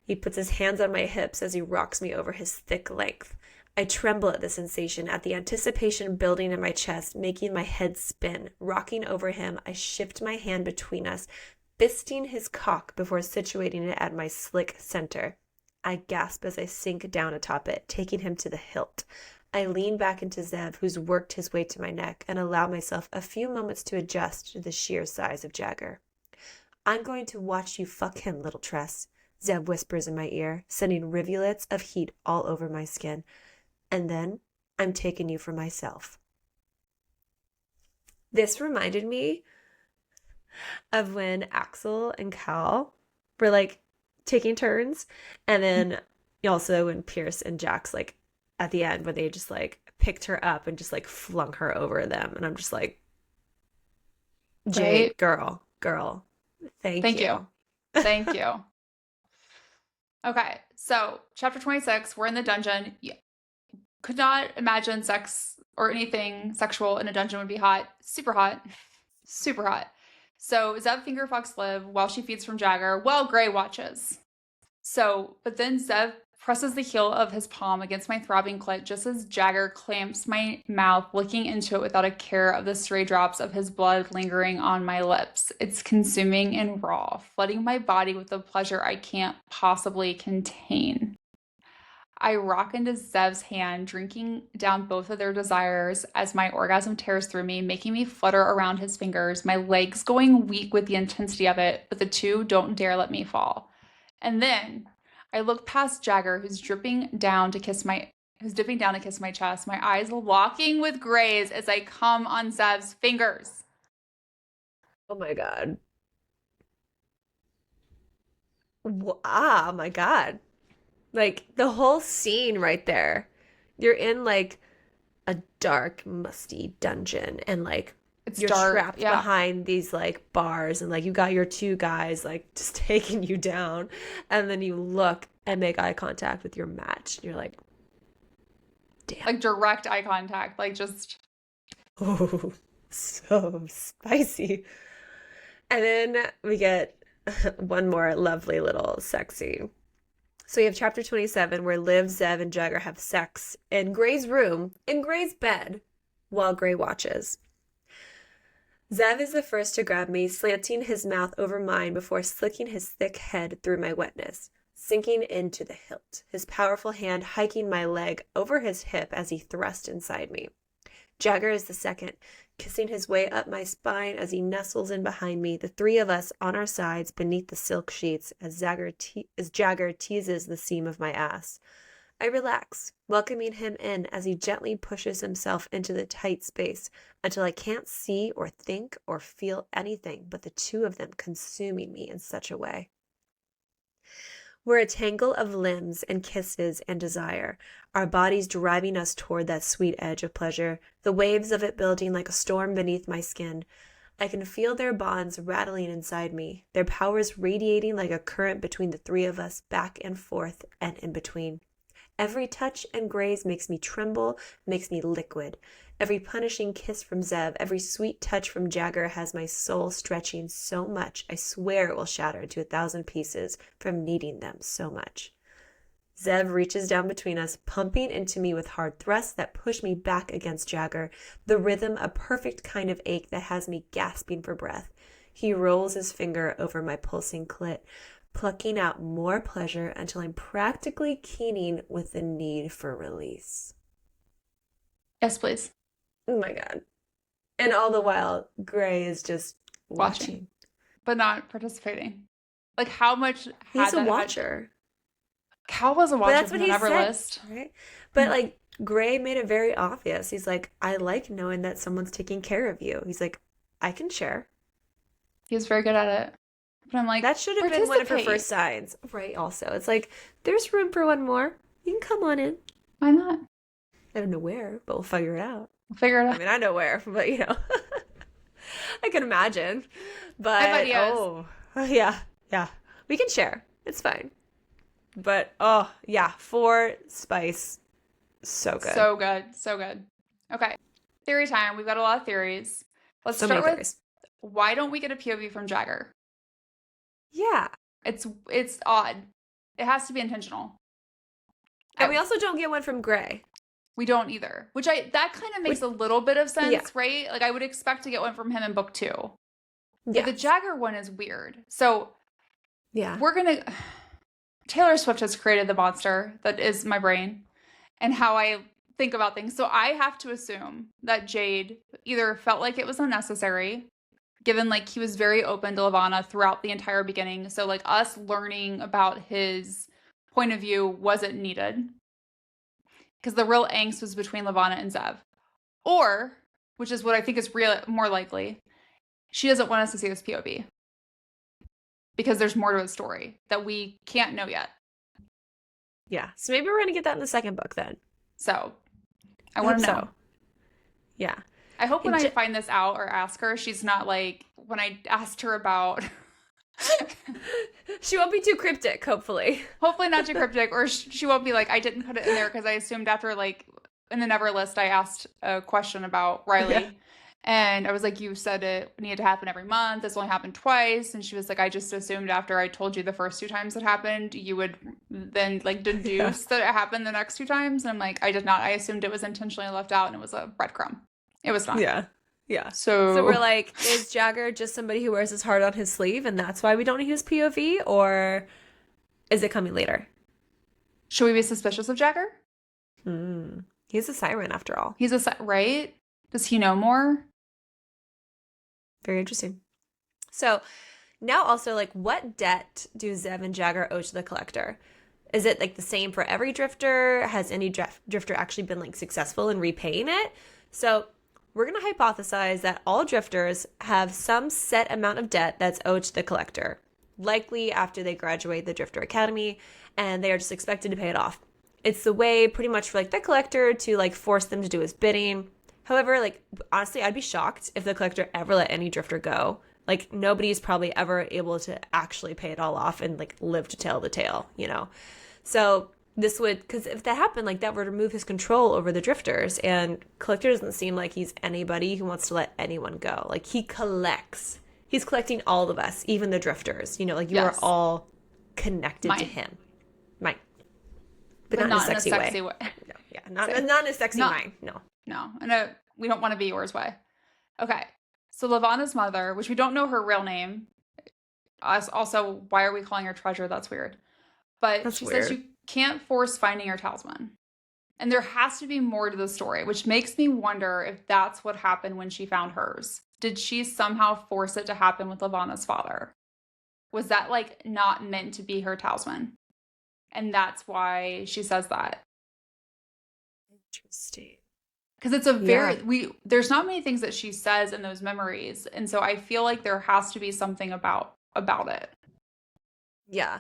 He puts his hands on my hips as he rocks me over his thick length. I tremble at the sensation, at the anticipation building in my chest, making my head spin. Rocking over him, I shift my hand between us, fisting his cock before situating it at my slick center. I gasp as I sink down atop it, taking him to the hilt. I lean back into Zev, who's worked his way to my neck, and allow myself a few moments to adjust to the sheer size of Jagger. I'm going to watch you fuck him, little tress, Zev whispers in my ear, sending rivulets of heat all over my skin. And then I'm taking you for myself. This reminded me of when Axel and Cal were like taking turns, and then also when Pierce and Jax, like at the end, where they just like picked her up and just like flung her over them, and I'm just like, Jade, girl, thank you. Thank you. Okay, so chapter 26, we're in the dungeon. Could not imagine sex or anything sexual in a dungeon would be hot. Super hot. Super hot. So Zev finger fucks Liv while she feeds from Jagger while Gray watches. But then Zev presses the heel of his palm against my throbbing clit just as Jagger clamps my mouth, looking into it without a care of the stray drops of his blood lingering on my lips. It's consuming and raw, flooding my body with a pleasure I can't possibly contain. I rock into Zev's hand, drinking down both of their desires as my orgasm tears through me, making me flutter around his fingers, my legs going weak with the intensity of it, but the two don't dare let me fall. And then I look past Jagger, who's dipping down to kiss my chest, my eyes locking with Gray's as I come on Zev's fingers. Oh my God. Ah, my God. Like the whole scene right there. You're in like a dark, musty dungeon and like It's you're dark. trapped Yeah. behind these like bars and like you got your two guys like just taking you down and then you look and make eye contact with your match and you're like, damn. Like direct eye contact. Like just Oh, so spicy. And then we get one more lovely little sex scene. So we have chapter 27 where Liv, Zev, and Jagger have sex in Gray's room, in Gray's bed, while Gray watches. Zev is the first to grab me, slanting his mouth over mine before slicking his thick head through my wetness, sinking into the hilt, his powerful hand hiking my leg over his hip as he thrust inside me. Jagger is the second, kissing his way up my spine as he nestles in behind me, the three of us on our sides beneath the silk sheets as Jagger teases the seam of my ass. I relax, welcoming him in as he gently pushes himself into the tight space until I can't see or think or feel anything but the two of them consuming me in such a way. We're a tangle of limbs and kisses and desire, our bodies driving us toward that sweet edge of pleasure, the waves of it building like a storm beneath my skin. I can feel their bonds rattling inside me, their powers radiating like a current between the three of us, back and forth and in between. Every touch and graze makes me tremble, makes me liquid. Every punishing kiss from Zev, every sweet touch from Jagger has my soul stretching so much, I swear it will shatter into 1,000 pieces from needing them so much. Zev reaches down between us, pumping into me with hard thrusts that push me back against Jagger, the rhythm a perfect kind of ache that has me gasping for breath. He rolls his finger over my pulsing clit, plucking out more pleasure until I'm practically keening with the need for release. yes, please. Oh my God. And all the while, Gray is just watching. But not participating. Like how much He's a watcher. Cal was a But watcher that's from what the he Never said, List. right? But like Gray made it very obvious. He's like, I like knowing that someone's taking care of you. He's like, I can share. He was very good at it. But I'm like, That should have been one of her participate. first signs. Right, also. It's like, there's room for one more. You can come on in. Why not? I don't know where, but we'll figure it out. We'll figure it out. I mean, I know where, but you know, I can imagine. But I have ideas. oh, yeah, we can share. It's fine. But oh yeah, for spice, so good. So good. So good. Okay. Theory time. We've got a lot of theories. Let's So start many with theories. why don't we get a POV from Jagger? Yeah, It's odd. It has to be intentional. and we also don't get one from Gray. We don't either. That kind of makes a little bit of sense, Yeah. right? Like I would expect to get one from him in book 2. Yeah, But the Jagger one is weird. So yeah. we're gonna Taylor Swift has created the monster that is my brain and how I think about things. So I have to assume that Jade either felt like it was unnecessary, given like he was very open to Livana throughout the entire beginning. So like us learning about his point of view wasn't needed. Because the real angst was between Livana and Zev. Or, which is what I think is more likely, she doesn't want us to see this POV. Because there's more to his story that we can't know yet. Yeah. So maybe we're gonna get that in the second book then. So, I want to know. So. Yeah. I hope when And I find this out or ask her, she's not like, when I asked her about... She won't be too cryptic, hopefully. Hopefully not too cryptic, or she won't be like, I didn't put it in there because I assumed after, like, in the Never list, I asked a question about Riley. Yeah. And I was like, you said it needed to happen every month. This only happened twice. And she was like, I just assumed after I told you the first 2 times it happened, you would then, like, deduce that it happened the next 2 times. And I'm like, I did not. I assumed it was intentionally left out and it was a breadcrumb. It was not. Yeah. Yeah. So we're like, is Jagger just somebody who wears his heart on his sleeve and that's why we don't need his POV? Or is it coming later? Should we be suspicious of Jagger? He's a siren after all. Right? Does he know more? Very interesting. So now also, like, what debt do Zev and Jagger owe to the collector? Is it like the same for every drifter? Has any drifter actually been like successful in repaying it? So we're going to hypothesize that all drifters have some set amount of debt that's owed to the collector, likely after they graduate the Drifter Academy, and they are just expected to pay it off. It's the way pretty much for like the collector to like force them to do his bidding. However, like honestly, I'd be shocked if the collector ever let any drifter go. Like nobody's probably ever able to actually pay it all off and like live to tell the tale, you know? So this would, because if that happened, like that would remove his control over the drifters, and collector doesn't seem like he's anybody who wants to let anyone go. Like he collects. He's collecting all of us, even the drifters. You know, like you are all connected to him. Mine. But not in a sexy way. No, yeah, not in a sexy mine. No. No, we don't want to be yours way. Okay. So Livana's mother, which we don't know her real name. Also, why are we calling her Treasure? That's weird. But she says you can't force finding your talisman. And there has to be more to the story, which makes me wonder if that's what happened when she found hers. Did she somehow force it to happen with Livana's father? Was that like not meant to be her talisman? And that's why she says that. Interesting. Because it's a there's not many things that she says in those memories. And so I feel like there has to be something about it. Yeah.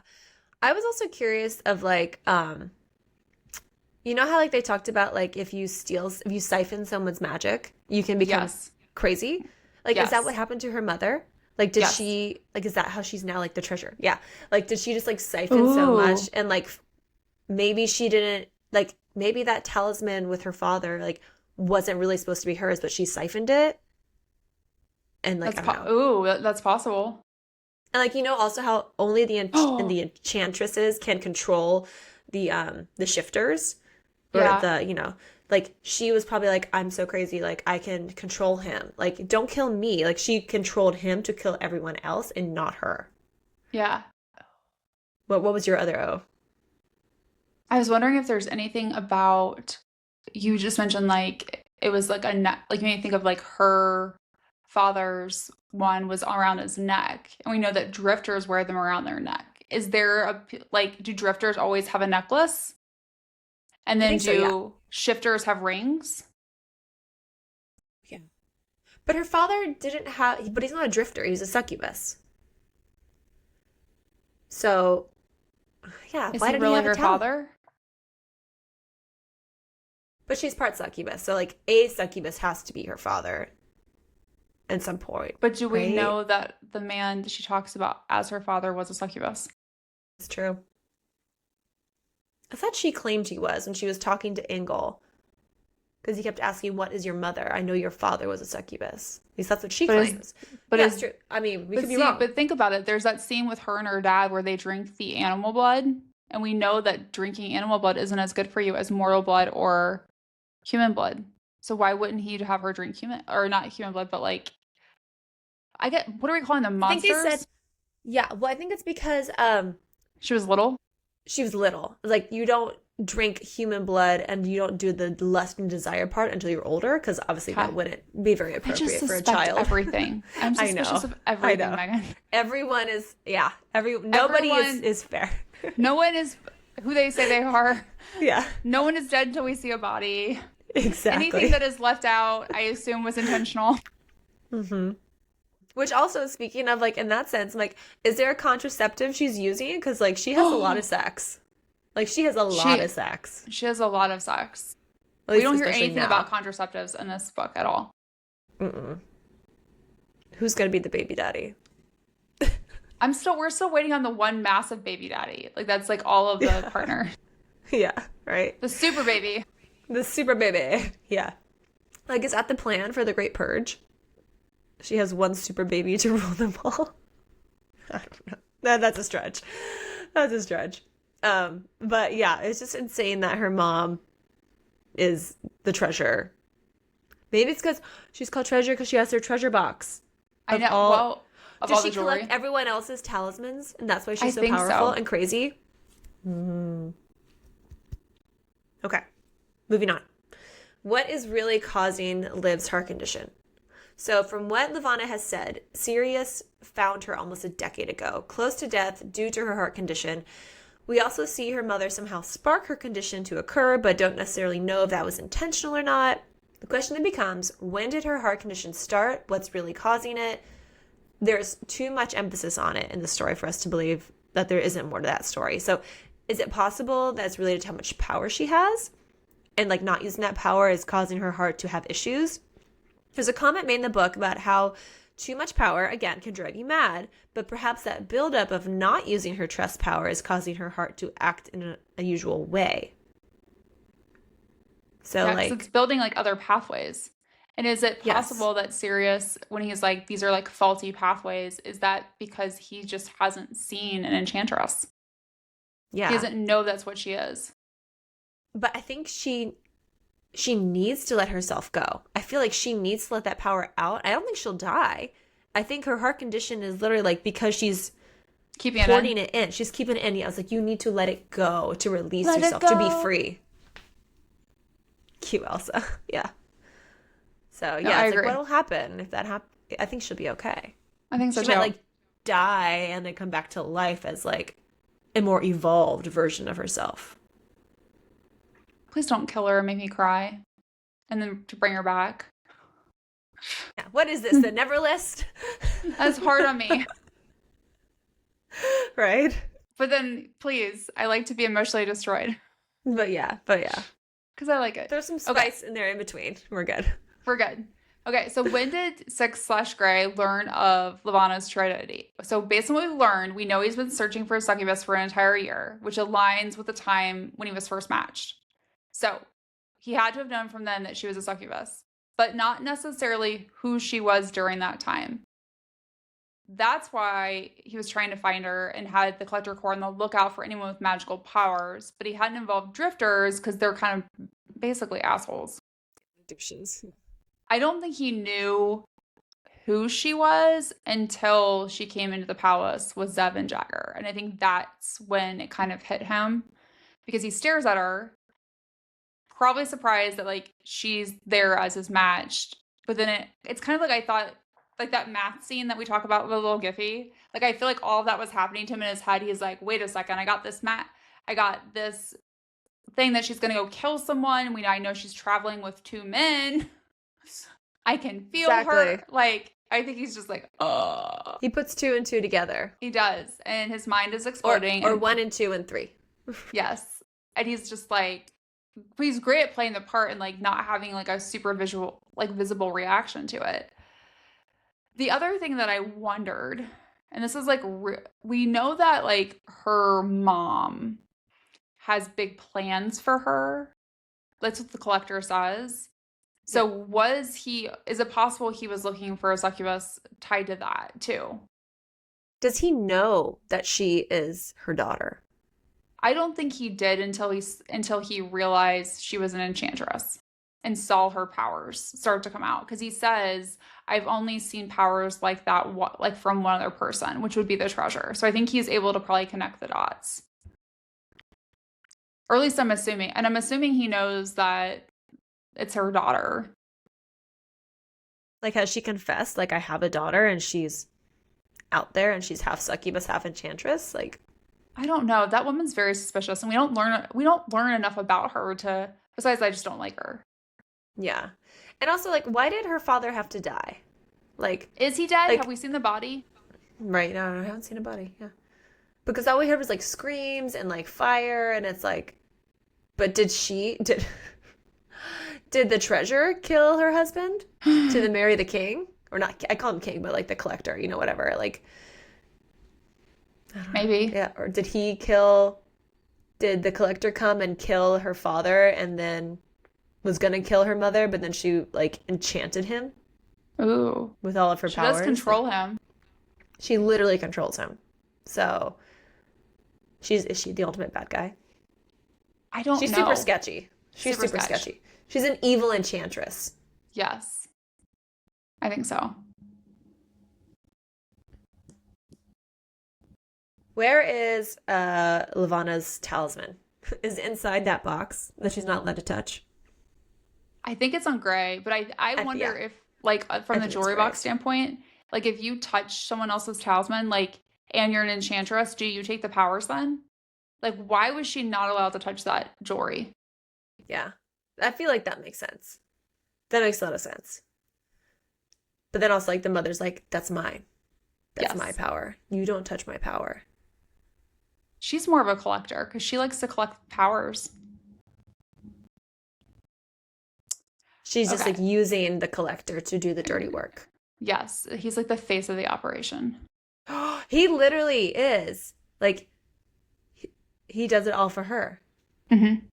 I was also curious of like, you know how like they talked about like if you siphon someone's magic, you can become crazy? Like, is that what happened to her mother? Like, did she, like, is that how she's now like the treasure? Yeah. Like, did she just like siphon so much and like maybe she didn't, like, maybe that talisman with her father, like, wasn't really supposed to be hers, but she siphoned it? And like, that's possible. And like, you know, also how only the enchantresses can control the shifters, or the, you know, like she was probably like, I'm so crazy, like I can control him, like don't kill me. Like she controlled him to kill everyone else and not her. Yeah. What was your other O? I was wondering if there's anything about, you just mentioned like it was like like you made me think of like her father's one was around his neck, and we know that drifters wear them around their neck. Is there do drifters always have a necklace? And then shifters have rings? Yeah. But her father didn't have, but he's not a drifter, he's a succubus. So yeah, is he really her father? But she's part succubus, so like a succubus has to be her father at some point. But do we know that the man that she talks about as her father was a succubus? It's true. I thought she claimed he was when she was talking to Engel, because he kept asking, "What is your mother? I know your father was a succubus." At least that's what she claims. But it's true. I mean, we could be wrong. But think about it. There's that scene with her and her dad where they drink the animal blood, and we know that drinking animal blood isn't as good for you as mortal blood or human blood. So why wouldn't he have her drink not human blood, but like, what are we calling them, monsters? I think they said, yeah. Well, I think it's because she was little. She was little. Like, you don't drink human blood and you don't do the lust and desire part until you're older, because obviously that wouldn't be very appropriate for a child. Everything. I'm suspicious of everything, Megan. Everyone is, nobody is fair. No one is who they say they are. Yeah. No one is dead until we see a body. Exactly. Anything that is left out, I assume, was intentional. Mm-hmm. Which also, speaking of, like, in that sense, like, is there a contraceptive she's using? Because, like, she has a lot of sex. Like, she has a lot of sex. She has a lot of sex. We don't hear anything about contraceptives in this book at all. Mm-mm. Who's going to be the baby daddy? We're still waiting on the one massive baby daddy. Like, that's, like, all of the partner. Yeah, right? The super baby. The super baby. Yeah. Like, is that the plan for the Great Purge? She has one super baby to rule them all. I don't know. That's a stretch. But yeah, it's just insane that her mom is the treasure. Maybe it's because she's called Treasure because she has her treasure box. I know. Does she collect everyone else's talismans, and that's why she's so powerful and crazy? Okay, moving on. What is really causing Liv's heart condition? So, from what Livana has said, Sirius found her almost a decade ago, close to death due to her heart condition. We also see her mother somehow spark her condition to occur, but don't necessarily know if that was intentional or not. The question then becomes, when did her heart condition start? What's really causing it? There's too much emphasis on it in the story for us to believe that there isn't more to that story. So, is it possible that it's related to how much power she has? And like not using that power is causing her heart to have issues? There's a comment made in the book about how too much power, again, can drive you mad, but perhaps that buildup of not using her trust power is causing her heart to act in an unusual way. So, Yeah, because it's building like other pathways. And is it yes. possible that Sirius, when he's like, these are like faulty pathways, is that because he just hasn't seen an enchantress? Yeah. He doesn't know that's what she is. But I think she needs to let herself go. I feel like she needs to let that power out. I don't think she'll die. I think her heart condition is literally like because she's keeping hoarding it in. She's keeping it in. Yeah, I was like, you need to let it go to release let yourself, to be free. Cute Elsa. Yeah. So, yeah, no, it's like, what'll happen if that happens? I think she'll be okay. I think so, she too. She might, like, die and then come back to life as, like, a more evolved version of herself. Please don't kill her and make me cry. And then to bring her back. Yeah. What is this, the Never List? That's hard on me. Right? But then, please, I like to be emotionally destroyed. But yeah. Because I like it. There's some spice in there in between. We're good. We're good. Okay, so when did 6/Grey learn of Livana's true identity? So based on what we've learned, we know he's been searching for a succubus for an entire year, which aligns with the time when he was first matched. So he had to have known from then that she was a succubus, but not necessarily who she was during that time. That's why he was trying to find her and had the Collector Corps on the lookout for anyone with magical powers, but he hadn't involved drifters because they're kind of basically assholes. Addictions. I don't think he knew who she was until she came into the palace with Zev and Jagger. And I think that's when it kind of hit him because he stares at her, probably surprised that like she's there as his matched. But then it's kind of like I thought, like that math scene that we talk about with a little Giphy. Like I feel like all of that was happening to him in his head. He's like, wait a second, I got this thing that she's gonna go kill someone. I know she's traveling with two men. I can feel her. Like, I think he's just like, He puts 2 and 2 together. He does. And his mind is exploding. Or 1 and 2 and 3. Yes. And he's just like, he's great at playing the part and like not having like a super visible reaction to it. The other thing that I wondered, and this is like, we know that like her mom has big plans for her. That's what the Collector says. So is it possible he was looking for a succubus tied to that too? Does he know that she is her daughter? I don't think he did until he realized she was an enchantress and saw her powers start to come out. Because he says, I've only seen powers like that, like from one other person, which would be the treasure. So I think he's able to probably connect the dots. Or at least I'm assuming. And I'm assuming he knows that it's her daughter. Like, has she confessed, like, I have a daughter and she's out there and she's half succubus, half enchantress? Like, I don't know. That woman's very suspicious, and we don't learn enough about her besides I just don't like her. Yeah. And also, like, why did her father have to die? Like, is he dead? Like, have we seen the body? Right. No, I haven't seen a body. Yeah. Because all we heard was like screams and like fire, and it's like, but did the treasure kill her husband to marry the king? Or not, I call him king, but like the Collector, whatever. Like, maybe. Yeah. Or did the Collector come and kill her father and then was going to kill her mother, but then she like enchanted him? Ooh. With all of her powers. She does control him. She literally controls him. So, is she the ultimate bad guy? I don't know. She's super sketchy. She's super sketchy. She's an evil enchantress. Yes. I think so. Where is Livana's talisman? is inside that box that she's not allowed to touch? I think it's on gray, but I wonder Yeah, if, like, I from the think it's jewelry gray. box standpoint, like, if you touch someone else's talisman, like, and you're an enchantress, do you take the powers then? Like, why was she not allowed to touch that jewelry? Yeah. I feel like that makes sense. That makes a lot of sense. But then also, like, the mother's like, that's mine. That's my Yes. power. You don't touch my power. She's more of a collector because she likes to collect powers. She's just Okay. like using the collector to do the dirty work. Yes. He's like the face of the operation. He literally is. Like, he does it all for her. Mm-hmm.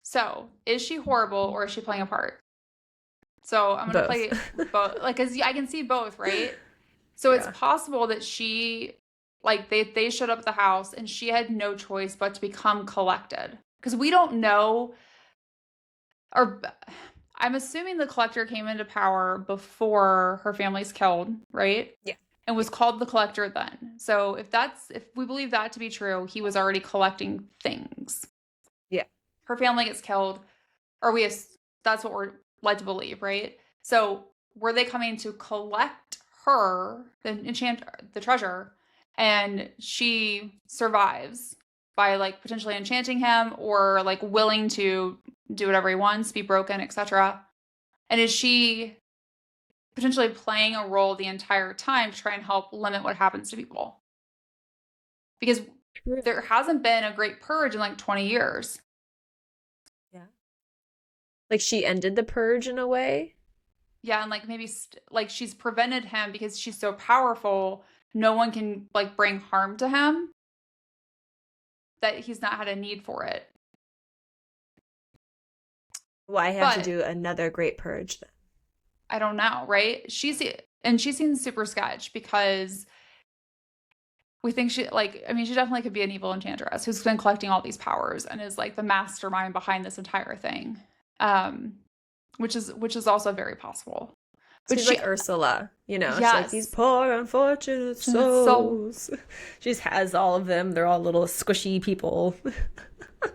So, is she horrible or is she playing a part? So, I'm going to Both. play both. Like, cause I can see both, right? So, it's Yeah. possible that she, like, they showed up at the house and she had no choice but to become collected. Because we don't know, or I'm assuming the collector came into power before her family's killed, right? Yeah. And was called the collector then. So, if we believe that to be true, he was already collecting things. Yeah. Her family gets killed, or that's what we're led to believe, right? So were they coming to collect her, the treasure, and she survives by like potentially enchanting him or like willing to do whatever he wants, be broken, etc. And is she potentially playing a role the entire time to try and help limit what happens to people? Because there hasn't been a great purge in like 20 years. Yeah. Like, she ended the purge in a way. Yeah, and like maybe like she's prevented him because she's so powerful, no one can like bring harm to him, that he's not had a need for it. Why have to But do another great purge then? I don't know, right? She seems super sketch because we think she like, I mean, she definitely could be an evil enchantress who's been collecting all these powers and is like the mastermind behind this entire thing. Which is also very possible. But She's like Ursula, you know? She's like, these yes, poor unfortunate so souls. She just has all of them. They're all little squishy people. and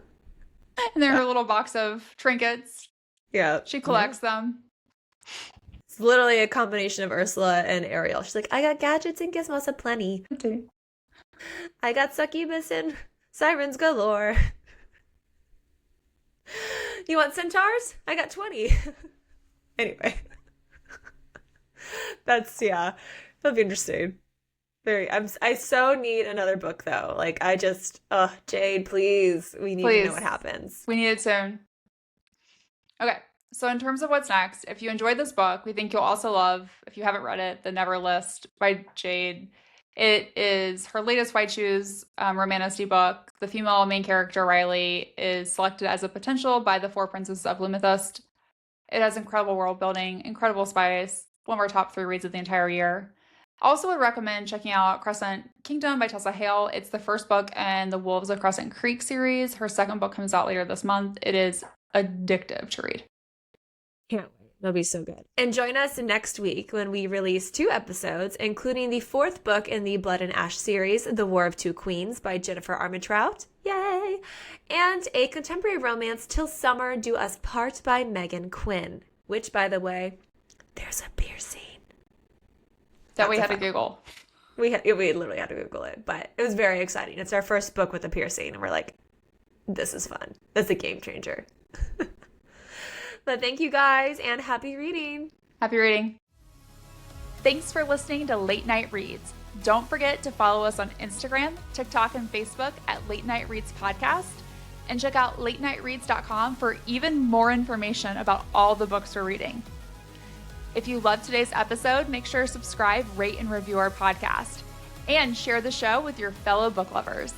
they're her little box of trinkets. Yeah. She collects them. It's literally a combination of Ursula and Ariel. She's like, I got gadgets and gizmos aplenty. Okay. I got succubus and sirens galore. You want centaurs? I got 20. Anyway. That'll be interesting. I so need another book though. Like, Jade, please. We need to know what happens. We need it soon. Okay. So in terms of what's next, if you enjoyed this book, we think you'll also love, if you haven't read it, The Never List by Jade. It is her latest White Shoes romantasy book. The female main character, Riley, is selected as a potential by the Four Princes of Lumithust. It has incredible world building, incredible spice, one of our top 3 reads of the entire year. Also would recommend checking out Crescent Kingdom by Tessa Hale. It's the first book in the Wolves of Crescent Creek series. Her second book comes out later this month. It is addictive to read. Can't wait. That'll be so good. And join us next week when we release 2 episodes, including the 4th book in the Blood and Ash series, The War of Two Queens by Jennifer Armentrout. Yay! And a contemporary romance, Till Summer Do Us Part by Megan Quinn. Which, by the way, there's a beer scene. That we had to Google. We literally had to Google it, but it was very exciting. It's our first book with a piercing, and we're like, this is fun. That's a game changer. But thank you guys, and happy reading. Happy reading. Thanks for listening to Late Night Reads. Don't forget to follow us on Instagram, TikTok, and Facebook at Late Night Reads Podcast. And check out latenightreads.com for even more information about all the books we're reading. If you loved today's episode, make sure to subscribe, rate, and review our podcast. And share the show with your fellow book lovers.